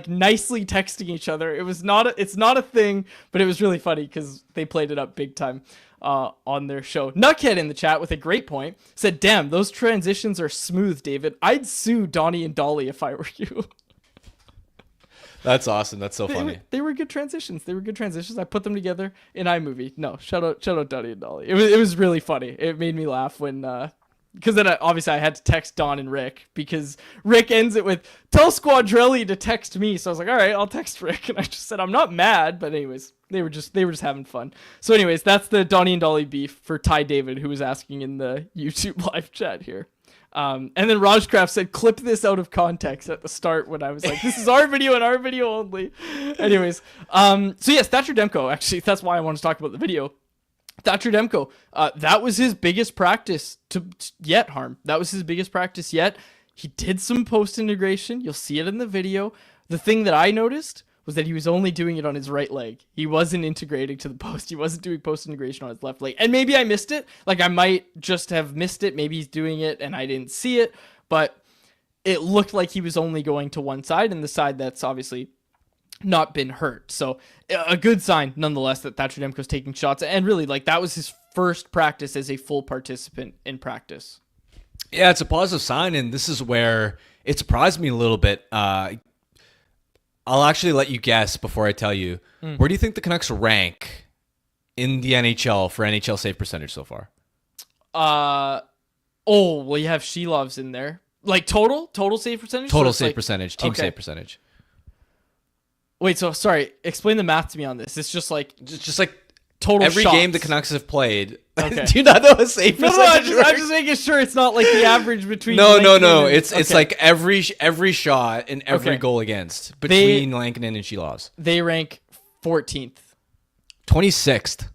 Speaker 1: nicely texting each other. It's not a thing, but it was really funny because they played it up big time on their show. Nuckhead in the chat with a great point said, damn, those transitions are smooth, David. I'd sue Donnie and Dolly if I were you.
Speaker 2: That's awesome. That's so funny.
Speaker 1: They were good transitions. I put them together in iMovie. No, shout out Donnie and Dolly. It was really funny. It made me laugh when because then obviously I had to text Don and Rick because Rick ends it with tell Squadrelli to text me. So I was like, all right, I'll text Rick, and I just said I'm not mad, but anyways, they were just having fun. So anyways, that's the Donnie and Dolly beef for Ty David, who was asking in the YouTube live chat here. And then Rajcraft said, clip this out of context at the start when I was like, this is our video and our video only. Anyways, so yes, Thatcher Demko, actually, that's why I want to talk about the video. Thatcher Demko, that was his biggest practice yet, Harm. That was his biggest practice yet. He did some post-integration. You'll see it in the video. The thing that I noticed was that he was only doing it on his right leg. He wasn't integrating to the post. He wasn't doing post-integration on his left leg. And maybe I missed it. Like, I might just have missed it. Maybe he's doing it and I didn't see it. But it looked like he was only going to one side, and the side that's obviously not been hurt. So a good sign, nonetheless, that Thatcher Demko's taking shots. And really, like, that was his first practice as a full participant in practice.
Speaker 2: Yeah, it's a positive sign, and this is where it surprised me a little bit. I'll actually let you guess before I tell you. Where do you think the Canucks rank in the NHL for NHL save percentage so far?
Speaker 1: Well, you have Silovs in there. Like total save percentage?
Speaker 2: Total save percentage, team save percentage.
Speaker 1: Wait, so sorry, explain the math to me on this. It's just like total
Speaker 2: every
Speaker 1: shots.
Speaker 2: game the Canucks have played.
Speaker 1: Okay.
Speaker 2: Do you not know a save percentage?
Speaker 1: I'm just making sure it's not like the average between.
Speaker 2: No.
Speaker 1: And,
Speaker 2: It's like every shot and every goal against between Lankinen and Silovs.
Speaker 1: They rank 14th.
Speaker 2: 26th.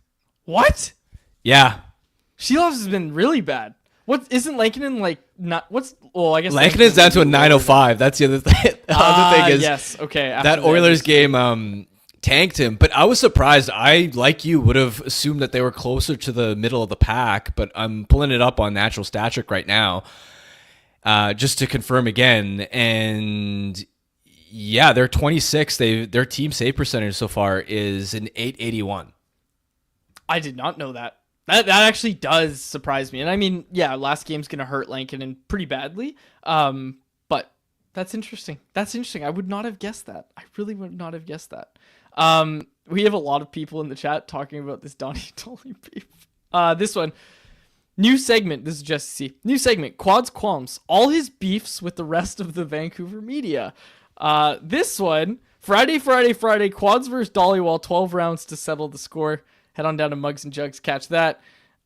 Speaker 1: What?
Speaker 2: Yeah.
Speaker 1: Silovs has been really bad. What isn't Lankinen like? Not what's? Well, I guess
Speaker 2: Lankinen's down to a 905. That's the other thing. The other thing is
Speaker 1: yes. Okay.
Speaker 2: That Oilers game tanked him, but I was surprised. I, like you, would have assumed that they were closer to the middle of the pack, but I'm pulling it up on Natural Stat Trick right now just to confirm again. And yeah, they're 26. Their team save percentage so far is an 881.
Speaker 1: I did not know that. That actually does surprise me. And I mean, yeah, last game's going to hurt Lankinen pretty badly. But that's interesting. I would not have guessed that. I really would not have guessed that. We have a lot of people in the chat talking about this Donnie Tolley beef. This one, new segment. This is Jesse C. New segment, Quads Qualms. All his beefs with the rest of the Vancouver media. This one, Friday. Quads versus Dollywall, 12 rounds to settle the score. Head on down to Mugs and Jugs, catch that.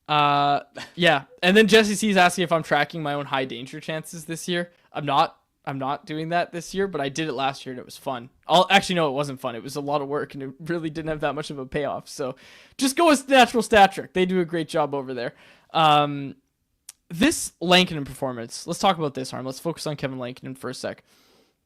Speaker 1: Yeah. And then Jesse C's asking if I'm tracking my own high danger chances this year. I'm not doing that this year, but I did it last year and it was fun. Actually, no, it wasn't fun. It was a lot of work and it really didn't have that much of a payoff. So just go with Natural Stat Trick. They do a great job over there. This Lankinen performance, let's talk about this, Harm. Let's focus on Kevin Lankinen for a sec.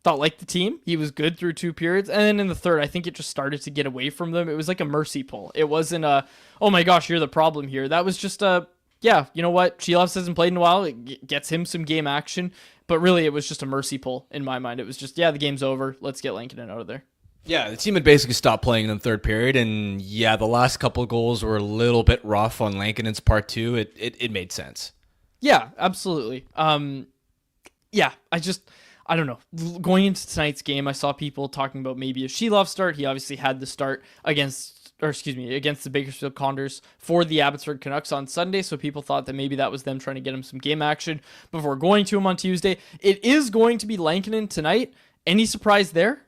Speaker 1: Thought like the team. He was good through 2 periods. And then in the third, I think it just started to get away from them. It was like a mercy pull. It wasn't a, oh my gosh, you're the problem here. That was just a, yeah, you know what? Silovs hasn't played in a while. It gets him some game action. But really, it was just a mercy pull in my mind. It was just, yeah, the game's over. Let's get Lankinen out of there.
Speaker 2: Yeah, the team had basically stopped playing in the third period. And yeah, the last couple of goals were a little bit rough on Lankinen's part too. It made sense.
Speaker 1: Yeah, absolutely. Yeah, I don't know. Going into tonight's game, I saw people talking about maybe a Silovs start. He obviously had the start against the Bakersfield Condors for the Abbotsford Canucks on Sunday, so people thought that maybe that was them trying to get him some game action before going to him on Tuesday. It is going to be Lankinen tonight. Any surprise there?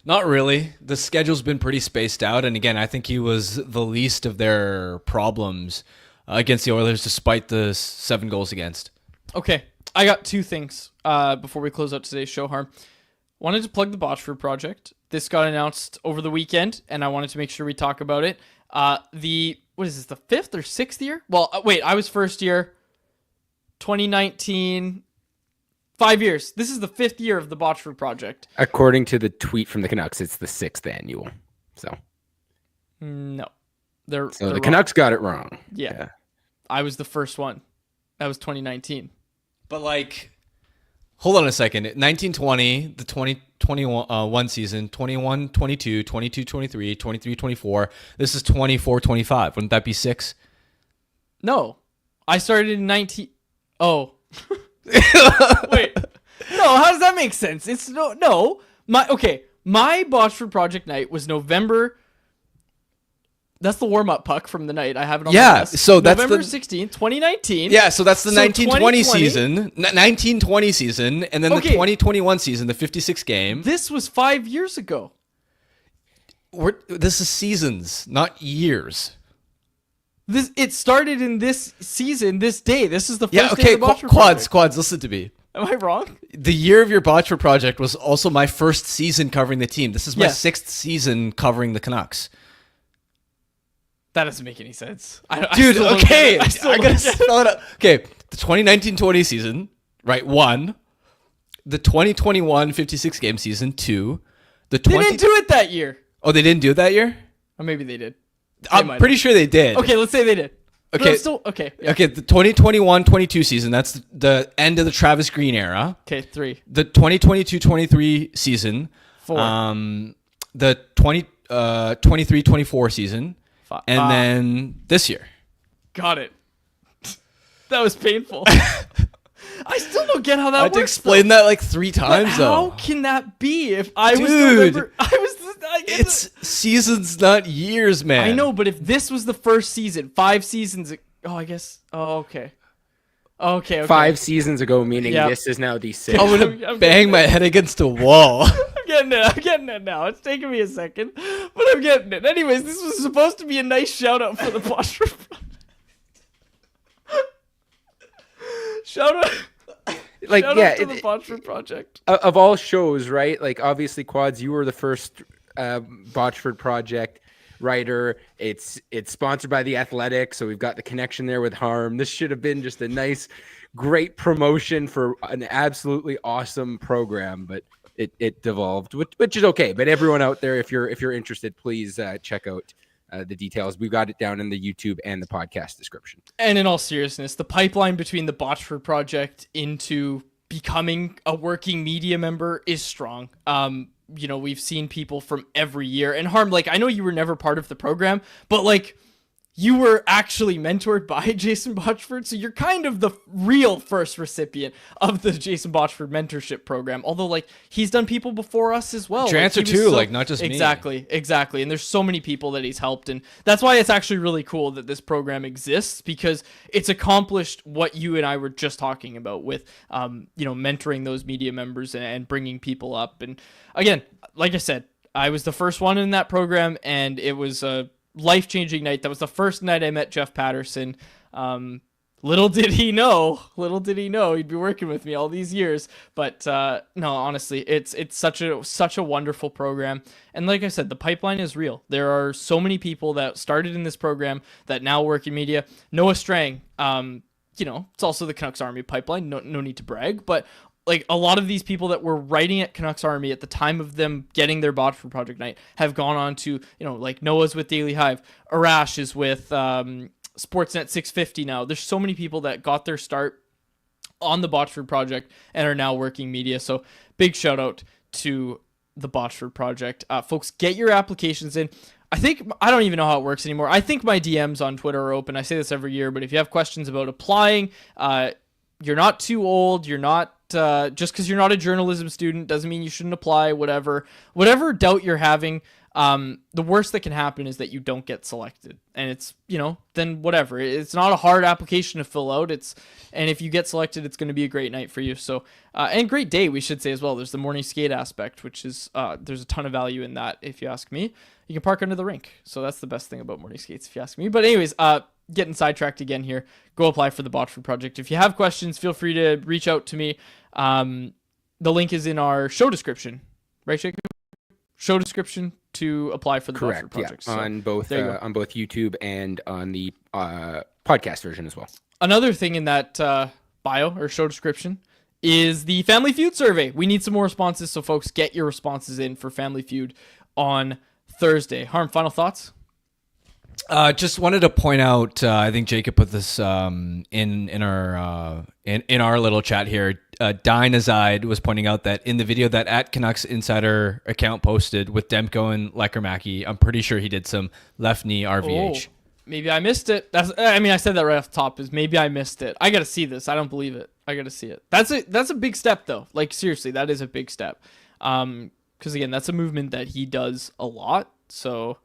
Speaker 2: Not really. The schedule's been pretty spaced out, and again, I think he was the least of their problems against the Oilers, despite the 7 goals against.
Speaker 1: Okay, I got 2 things before we close out today's show, Harm. Wanted to plug the Botchford project. This got announced over the weekend, and I wanted to make sure we talk about it. What is this, the 5th or 6th year? Well, wait, I was first year, 2019, 5 years. This is the 5th year of the Botchford project.
Speaker 4: According to the tweet from the Canucks, it's the 6th annual. So
Speaker 1: no,
Speaker 4: they're the
Speaker 1: wrong.
Speaker 4: Canucks got it wrong.
Speaker 1: Yeah. I was the first one. That was 2019.
Speaker 2: But like, hold on a second. 1920, the 2021 season, 21, 22, 22, 23, 23, 24. This is 24, 25. Wouldn't that be 6?
Speaker 1: No. I started in 19... Oh. Wait. No, how does that make sense? It's no. My Botchford project night was November... That's the warm-up puck from the night. I have it on my desk.
Speaker 2: So that's
Speaker 1: November 16th, 2019.
Speaker 2: Yeah, so that's the 1920
Speaker 1: 2020
Speaker 2: season. 1920 season, and then the 2021 season, the 56 game.
Speaker 1: This was 5 years ago.
Speaker 2: This is seasons, not years.
Speaker 1: It started in this season, this day. This is the first
Speaker 2: Yeah,
Speaker 1: day
Speaker 2: okay,
Speaker 1: of the Botchford
Speaker 2: Quads,
Speaker 1: project.
Speaker 2: listen to me.
Speaker 1: Am I wrong?
Speaker 2: The year of your Botchford project was also my first season covering the team. This is my 6th season covering the Canucks.
Speaker 1: That doesn't make any sense.
Speaker 2: Dude, okay.
Speaker 1: I
Speaker 2: gotta spell it out. Okay, the 2019-20 season, right, 1. The 2021 56-game season, 2.
Speaker 1: They didn't do it that year.
Speaker 2: Oh, they didn't do it that year?
Speaker 1: Or maybe they did.
Speaker 2: I'm pretty sure they did.
Speaker 1: Okay, let's say they did.
Speaker 2: Okay.
Speaker 1: Okay. Yeah.
Speaker 2: Okay, the 2021-22 season, that's the end of the Travis Green era.
Speaker 1: Okay, 3.
Speaker 2: The 2022-23 season.
Speaker 1: 4.
Speaker 2: The 23-24 season.
Speaker 1: 5.
Speaker 2: And then this year.
Speaker 1: Got it. That was painful. I still don't get how that
Speaker 2: I had
Speaker 1: works.
Speaker 2: to explain that like 3 times,
Speaker 1: How
Speaker 2: though.
Speaker 1: can that be? If I was
Speaker 2: Dude,
Speaker 1: November,
Speaker 2: it's seasons, not years, man.
Speaker 1: I know, but if this was the first season, 5 seasons. Oh, I guess. Oh, okay. Okay.
Speaker 4: 5 seasons ago, meaning
Speaker 1: Yep.
Speaker 4: this is now the 6th.
Speaker 2: I'm gonna bang my head against a wall.
Speaker 1: I'm getting it now. It's taking me a second, but I'm getting it. Anyways, this was supposed to be a nice shout out for the Botchford project. Shout out.
Speaker 4: Like,
Speaker 1: Shout
Speaker 4: yeah,
Speaker 1: out to the Botchford project.
Speaker 4: Of all shows, right? Like, obviously, Quads, you were the first Botchford project writer. It's sponsored by The Athletic, so we've got the connection there with Harm. This should have been just a nice, great promotion for an absolutely awesome program, but it devolved, which is okay. But everyone out there, if you're interested, please check out the details. We've got it down in the YouTube and the podcast description.
Speaker 1: And in all seriousness, the pipeline between the Botchford project into becoming a working media member is strong. You know, we've seen people from every year. And Harm, like, I know you were never part of the program, but like, you were actually mentored by Jason Botchford, so you're kind of the real first recipient of the Jason Botchford mentorship program. Although, like, he's done people before us as well.
Speaker 2: Jancer
Speaker 1: like,
Speaker 2: too, like, not just me.
Speaker 1: Exactly. And there's so many people that he's helped, and that's why it's actually really cool that this program exists, because it's accomplished what you and I were just talking about with, you know, mentoring those media members and bringing people up. And again, like I said, I was the first one in that program, and it was a life-changing night. That was the first night I met Jeff Patterson. Little did he know he'd be working with me all these years. But no, honestly, it's such a wonderful program. And like I said, the pipeline is real. There are so many people that started in this program that now work in media. Noah Strang, you know, it's also the Canucks Army pipeline. No need to brag, but like, a lot of these people that were writing at Canucks Army at the time of them getting their Botchford project night have gone on to, you know, like Noah's with Daily Hive, Arash is with Sportsnet 650 now. There's so many people that got their start on the Botchford project and are now working media. So big shout out to the Botchford project. Folks, get your applications in. I don't even know how it works anymore. I think my DMs on Twitter are open. I say this every year, but if you have questions about applying, you're not too old. You're not, just because you're not a journalism student doesn't mean you shouldn't apply. Whatever doubt you're having, the worst that can happen is that you don't get selected, and it's, you know, then whatever. It's not a hard application to fill out. And if you get selected, it's going to be a great night for you. So, and great day, we should say as well. There's the morning skate aspect, which is, there's a ton of value in that. If you ask me, you can park under the rink. So that's the best thing about morning skates, if you ask me. But anyways, getting sidetracked again here. Go apply for the Botchford project. If you have questions, feel free to reach out to me. The link is in our show description, right, Jacob? Show description to apply for the Botchford project.
Speaker 4: Yeah.
Speaker 1: So,
Speaker 4: on both YouTube and on the podcast version as well.
Speaker 1: Another thing in that bio or show description is the Family Feud survey. We need some more responses, so folks, get your responses in for Family Feud on Thursday. Harm, final thoughts?
Speaker 2: Just wanted to point out, I think Jacob put this in our little chat here. Dynazide was pointing out that in the video that at Canucks Insider account posted with Demko and Lekkermäki, I'm pretty sure he did some left knee RVH.
Speaker 1: Oh, maybe I missed it. I said that right off the top. Is maybe I missed it. I gotta see this. I don't believe it. I gotta see it. That's a big step though. Like, seriously, that is a big step. Because again, that's a movement that he does a lot. So,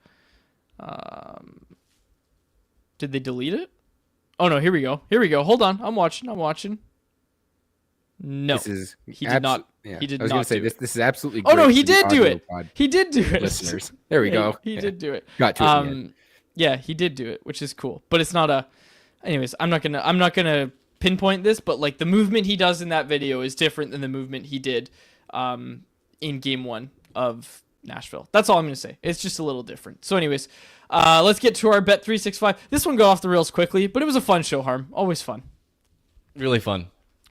Speaker 1: did they delete it? Oh no, here we go. Hold on, I'm watching. No, he did not.
Speaker 4: Yeah.
Speaker 1: He did
Speaker 4: I was
Speaker 1: not.
Speaker 4: Gonna say this is absolutely.
Speaker 1: Oh no,
Speaker 4: great
Speaker 1: he
Speaker 4: for the
Speaker 1: did do
Speaker 4: audio
Speaker 1: it.
Speaker 4: pod
Speaker 1: He did do it.
Speaker 4: listeners, there we go.
Speaker 1: He did do it.
Speaker 4: Got to it in the end.
Speaker 1: Yeah, he did do it, which is cool. But it's not a. Anyways, I'm not gonna pinpoint this, but like the movement he does in that video is different than the movement he did in Game 1 of Nashville. That's all I'm gonna say. It's just a little different. So, anyways, let's get to our Bet365. This one got off the rails quickly, but it was a fun show, Harm. Always fun.
Speaker 2: Really fun.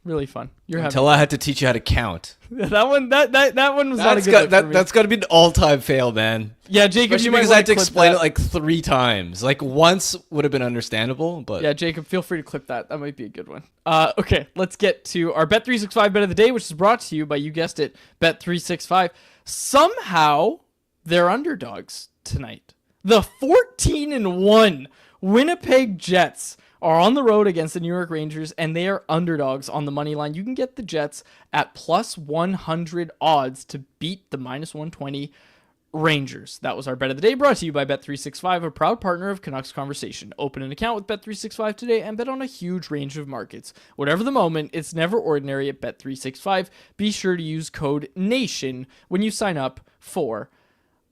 Speaker 1: Really fun.
Speaker 2: Until I had to teach you how to count.
Speaker 1: That one was not a good one for me.
Speaker 2: That's got to be an all-time fail, man.
Speaker 1: Yeah, Jacob,
Speaker 2: Especially because I had to explain it like 3 times. Like once would have been understandable, but
Speaker 1: yeah, Jacob, feel free to clip that. That might be a good one. Okay, let's get to our Bet365 bet of the day, which is brought to you by, you guessed it, Bet365. Somehow they're underdogs tonight. The 14-1 Winnipeg Jets are on the road against the New York Rangers, and they are underdogs on the money line. You can get the Jets at plus 100 odds to beat the minus 120 Rangers. That was our bet of the day, brought to you by Bet365, a proud partner of Canucks Conversation. Open an account with Bet365 today and bet on a huge range of markets. Whatever the moment, it's never ordinary at Bet365. Be sure to use code NATION when you sign up for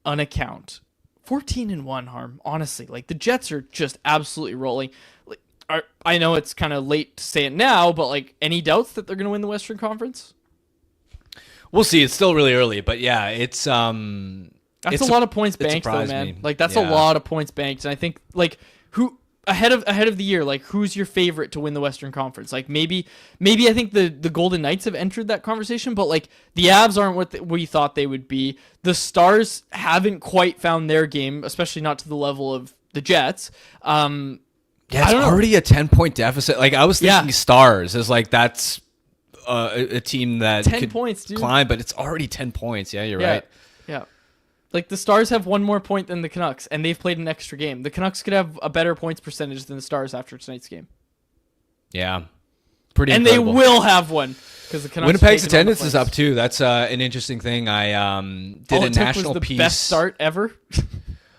Speaker 1: an account. 14-1, Harm. Honestly, like the Jets are just absolutely rolling. Like, I know it's kind of late to say it now, but like, any doubts that they're going to win the Western Conference?
Speaker 2: We'll see. It's still really early, but yeah, it's
Speaker 1: that's a lot of points banked, though, man.
Speaker 2: Me.
Speaker 1: Like that's a lot of points banked, and I think like who ahead of the year, like who's your favorite to win the Western Conference? Like maybe I think the Golden Knights have entered that conversation, but like the Avs aren't what we thought they would be. The Stars haven't quite found their game, especially not to the level of the Jets.
Speaker 2: Yeah, it's already a 10-point deficit. Like I was thinking, Stars is like that's a team that
Speaker 1: 10
Speaker 2: could
Speaker 1: points, dude.
Speaker 2: climb, but it's already 10 points. Yeah, you're right.
Speaker 1: Yeah. Like the Stars have one more point than the Canucks, and they've played an extra game. The Canucks could have a better points percentage than the Stars after tonight's game.
Speaker 2: Yeah, pretty.
Speaker 1: And
Speaker 2: incredible.
Speaker 1: they will have one because the Canucks.
Speaker 2: Winnipeg's attendance is up too. That's an interesting thing. I did a national piece.
Speaker 1: Best start ever.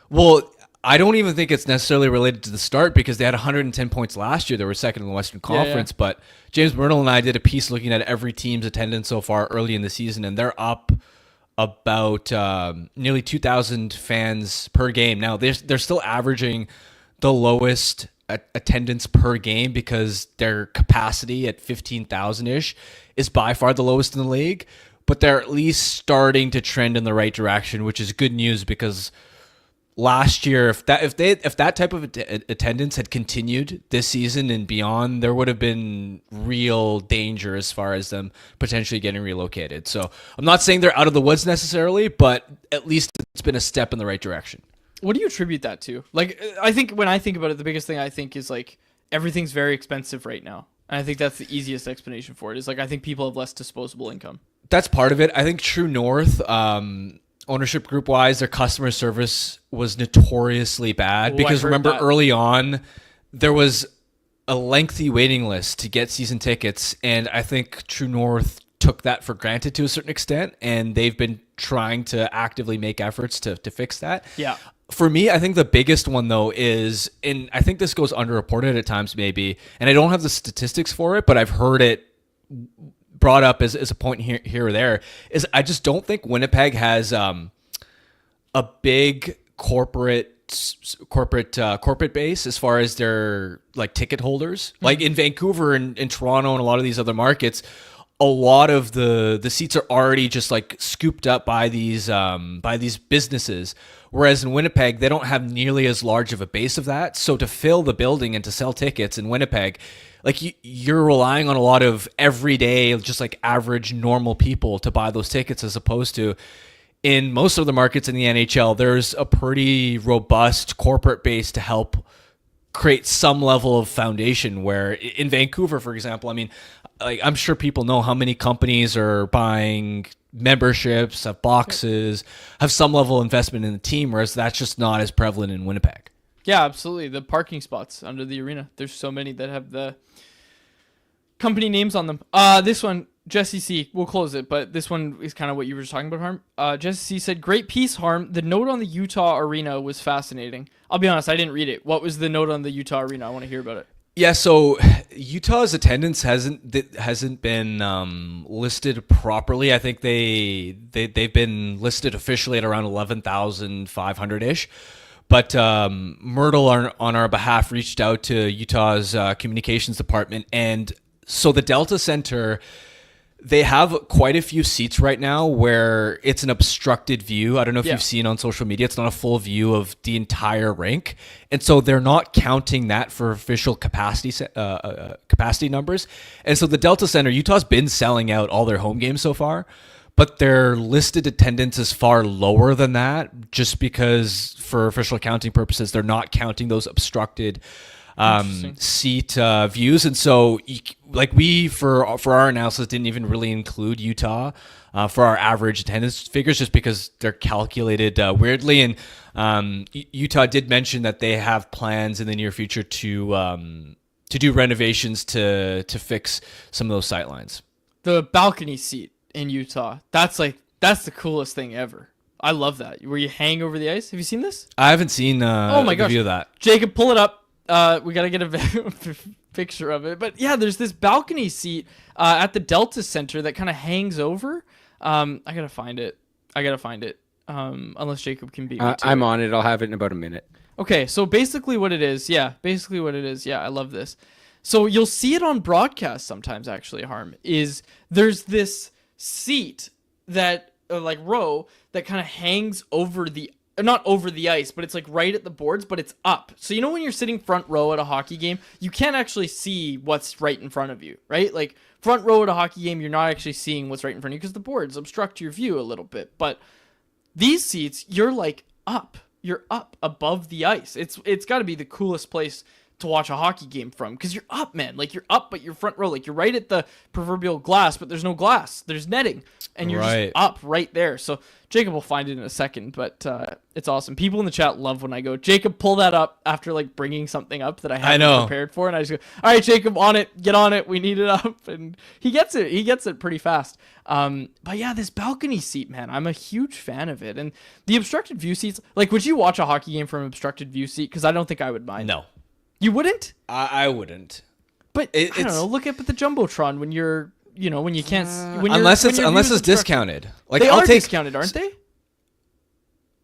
Speaker 2: Well, I don't even think it's necessarily related to the start because they had 110 points last year. They were second in the Western Conference. Yeah. But James Myrtle and I did a piece looking at every team's attendance so far early in the season, and they're up about nearly 2,000 fans per game. Now, they're still averaging the lowest attendance per game because their capacity at 15,000-ish is by far the lowest in the league. But they're at least starting to trend in the right direction, which is good news because last year, if that type of attendance had continued this season and beyond, there would have been real danger as far as them potentially getting relocated. So I'm not saying they're out of the woods necessarily, but at least it's been a step in the right direction.
Speaker 1: What do you attribute that to? Like, I think when I think about it, the biggest thing I think is like everything's very expensive right now. And I think that's the easiest explanation for it. Is like I think people have less disposable income. That's
Speaker 2: part of it. I think True North, ownership group wise, their customer service was notoriously bad because remember early on there was a lengthy waiting list to get season tickets, and I think True North took that for granted to a certain extent, and they've been trying to actively make efforts to fix that.
Speaker 1: Yeah.
Speaker 2: For me, I think the biggest one though is, and I think this goes underreported at times maybe, and I don't have the statistics for it, but I've heard it brought up as a point here or there, is I just don't think Winnipeg has a big corporate base as far as their like ticket holders. Mm-hmm. Like in Vancouver and in Toronto and a lot of these other markets, a lot of the seats are already just like scooped up by these businesses. Whereas in Winnipeg, they don't have nearly as large of a base of that. So to fill the building and to sell tickets in Winnipeg, like you're relying on a lot of everyday, just like average normal people to buy those tickets, as opposed to in most of the markets in the NHL, there's a pretty robust corporate base to help create some level of foundation. Where in Vancouver, for example, I mean, like I'm sure people know how many companies are buying memberships, have boxes, have some level of investment in the team, whereas that's just not as prevalent in Winnipeg.
Speaker 1: Yeah, absolutely. The parking spots under the arena. There's so many that have the company names on them. This one, Jesse C. We'll close it, but this one is kind of what you were just talking about, Harm. Jesse C. said, "Great piece, Harm. The note on the Utah arena was fascinating." I'll be honest, I didn't read it. What was the note on the Utah arena? I want to hear about it.
Speaker 2: Yeah, so Utah's attendance hasn't been listed properly. I think they've been listed officially at around 11,500 ish. But Myrtle on our behalf reached out to Utah's communications department. And so the Delta Center, they have quite a few seats right now where it's an obstructed view. I don't know if you've seen on social media. It's not a full view of the entire rink. And so they're not counting that for official capacity numbers. And so the Delta Center, Utah's been selling out all their home games so far, but their listed attendance is far lower than that just because for official accounting purposes, they're not counting those obstructed seat views. And so like we for our analysis didn't even really include Utah for our average attendance figures just because they're calculated weirdly. And Utah did mention that they have plans in the near future to do renovations to fix some of those sightlines.
Speaker 1: The balcony seat in Utah, that's the coolest thing ever. I love that, where you hang over the ice. Have you seen this?
Speaker 2: I haven't seen
Speaker 1: oh my
Speaker 2: a
Speaker 1: gosh.
Speaker 2: view of that.
Speaker 1: Jacob, pull it up. We gotta get a picture of it. But yeah, there's this balcony seat at the Delta Center that kind of hangs over. I gotta find it. Unless Jacob can beat me to
Speaker 4: I'm
Speaker 1: it.
Speaker 4: on it. I'll have it in about a minute.
Speaker 1: Okay, so basically what it is, yeah, I love this. So you'll see it on broadcast sometimes, actually, Harm, is there's this seat that, like row, that kind of hangs over not over the ice, but it's like right at the boards, but it's up. So you know when you're sitting front row at a hockey game, you can't actually see what's right in front of you, right? Like front row at a hockey game, you're not actually seeing what's right in front of you because the boards obstruct your view a little bit. But these seats, you're like up. You're up above the ice. It's got to be the coolest place to watch a hockey game from because you're up, man. Like you're up, but you're front row. Like you're right at the proverbial glass, but there's no glass. There's netting, and you're just up right there. So Jacob will find it in a second, but it's awesome. People in the chat love when I go, Jacob, pull that up after like bringing something up that I haven't prepared for, and I just go, all right, Jacob, on it, get on it. We need it up, and he gets it. He gets it pretty fast. But yeah, this balcony seat, man, I'm a huge fan of it, and the obstructed view seats. Like, would you watch a hockey game from an obstructed view seat? Because I don't think I would mind.
Speaker 2: No.
Speaker 1: You wouldn't?
Speaker 2: I wouldn't.
Speaker 1: But I don't know. Look up at the jumbotron when you're, when you can't.
Speaker 2: Unless it's discounted. Like
Speaker 1: they are discounted, aren't they?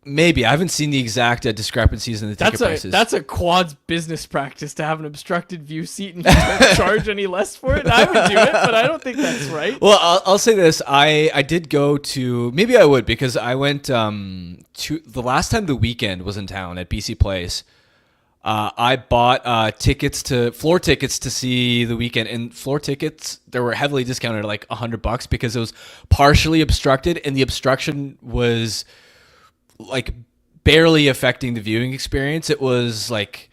Speaker 2: Maybe I haven't seen the exact discrepancies in the ticket prices.
Speaker 1: That's a Quads business practice to have an obstructed view seat and you don't charge any less for it. I would do it, but I don't think that's right.
Speaker 2: Well, I'll say this: I did go to, maybe I would, because I went to the last time the weekend was in town at BC Place. I bought floor tickets to see the weekend, and floor tickets, they were heavily discounted at like $100 because it was partially obstructed, and the obstruction was like barely affecting the viewing experience. It was like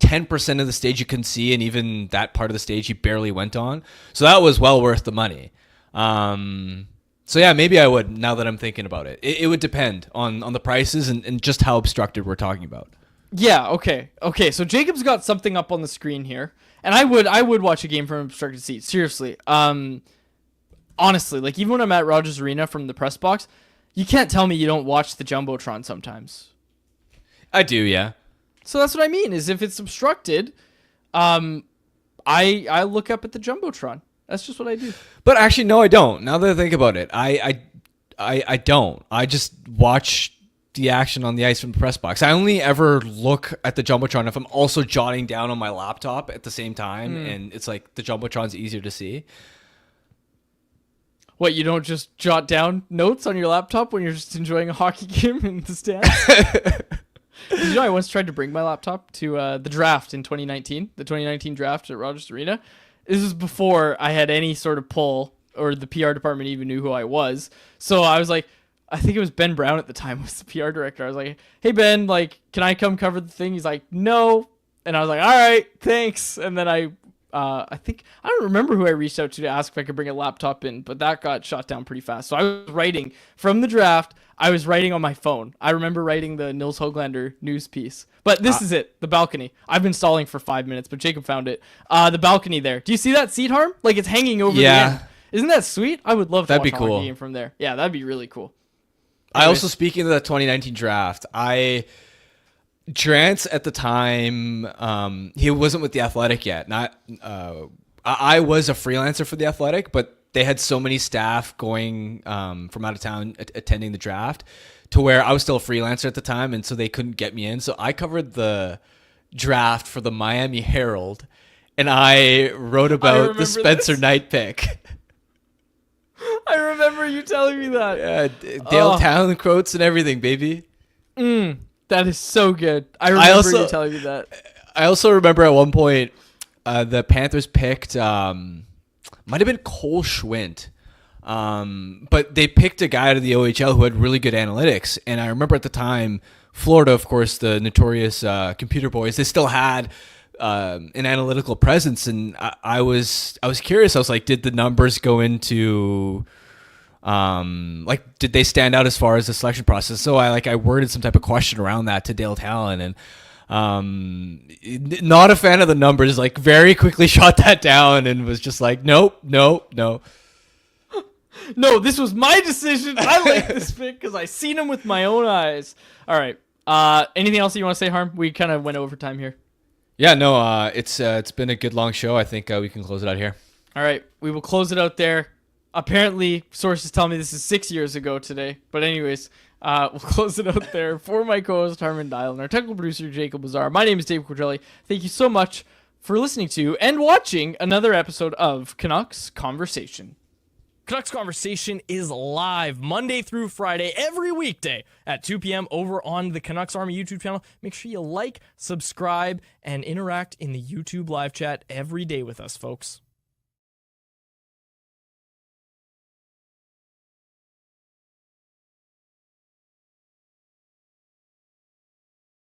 Speaker 2: 10% of the stage you couldn't see, and even that part of the stage you barely went on. So that was well worth the money. So yeah, maybe I would, now that I'm thinking about it. It would depend on the prices and just how obstructed we're talking about.
Speaker 1: Yeah, okay. So Jacob's got something up on the screen here. And I would watch a game from an obstructed seat. Seriously. Honestly, like even when I'm at Rogers Arena from the press box, you can't tell me you don't watch the Jumbotron sometimes.
Speaker 2: I do, yeah.
Speaker 1: So that's what I mean, is if it's obstructed, I look up at the Jumbotron. That's just what I do.
Speaker 2: But actually, no, I don't. Now that I think about it, I don't. I just watch the action on the ice from the press box. I only ever look at the Jumbotron if I'm also jotting down on my laptop at the same time, and it's like the Jumbotron's easier to see.
Speaker 1: What, you don't just jot down notes on your laptop when you're just enjoying a hockey game in the stands? Did you know I once tried to bring my laptop to the draft in 2019, the 2019 draft at Rogers Arena? This was before I had any sort of pull or the PR department even knew who I was. So I was like, I think it was Ben Brown at the time was the PR director. I was like, hey, Ben, like, can I come cover the thing? He's like, no. And I was like, all right, thanks. And then I don't remember who I reached out to ask if I could bring a laptop in, but that got shot down pretty fast. So I was writing from the draft. I was writing on my phone. I remember writing the Nils Hoglander news piece. But this is it, the balcony. I've been stalling for 5 minutes, but Jacob found it. The balcony there. Do you see that seat, Harm? Like it's hanging over the end. Isn't that sweet? I would love to watch a hockey game from there. Yeah, that'd be really cool.
Speaker 2: I also, speaking of the 2019 draft, Drance at the time, he wasn't with The Athletic yet. I was a freelancer for The Athletic, but they had so many staff going from out of town attending the draft to where I was still a freelancer at the time, and so they couldn't get me in. So I covered the draft for the Miami Herald, and I wrote about the Spencer Knight pick.
Speaker 1: I remember you telling me that.
Speaker 2: Yeah, Dale Town quotes and everything, baby.
Speaker 1: That is so good. I remember you telling me that.
Speaker 2: I also remember at one point the Panthers picked might have been Cole Schwint. But they picked a guy out of the OHL who had really good analytics. And I remember at the time, Florida, of course, the notorious computer boys, they still had an analytical presence. And I was curious. I was like, did the numbers go into did they stand out as far as the selection process? So I worded some type of question around that to Dale Talon, and not a fan of the numbers, like very quickly shot that down and was just like, nope. No,
Speaker 1: this was my decision. I like this pick because I seen him with my own eyes. All right. Anything else that you want to say, Harm? We kind of went over time here.
Speaker 2: Yeah, no, it's been a good long show. I think we can close it out here.
Speaker 1: All right. We will close it out there. Apparently, sources tell me this is 6 years ago today. But anyways, we'll close it out there. For my co-host, Harman Dial, and our technical producer, Jacob Lazar, my name is Dave Quadrelli. Thank you so much for listening to and watching another episode of Canucks Conversation. Canucks Conversation is live Monday through Friday, every weekday at 2 p.m. over on the Canucks Army YouTube channel. Make sure you like, subscribe, and interact in the YouTube live chat every day with us, folks.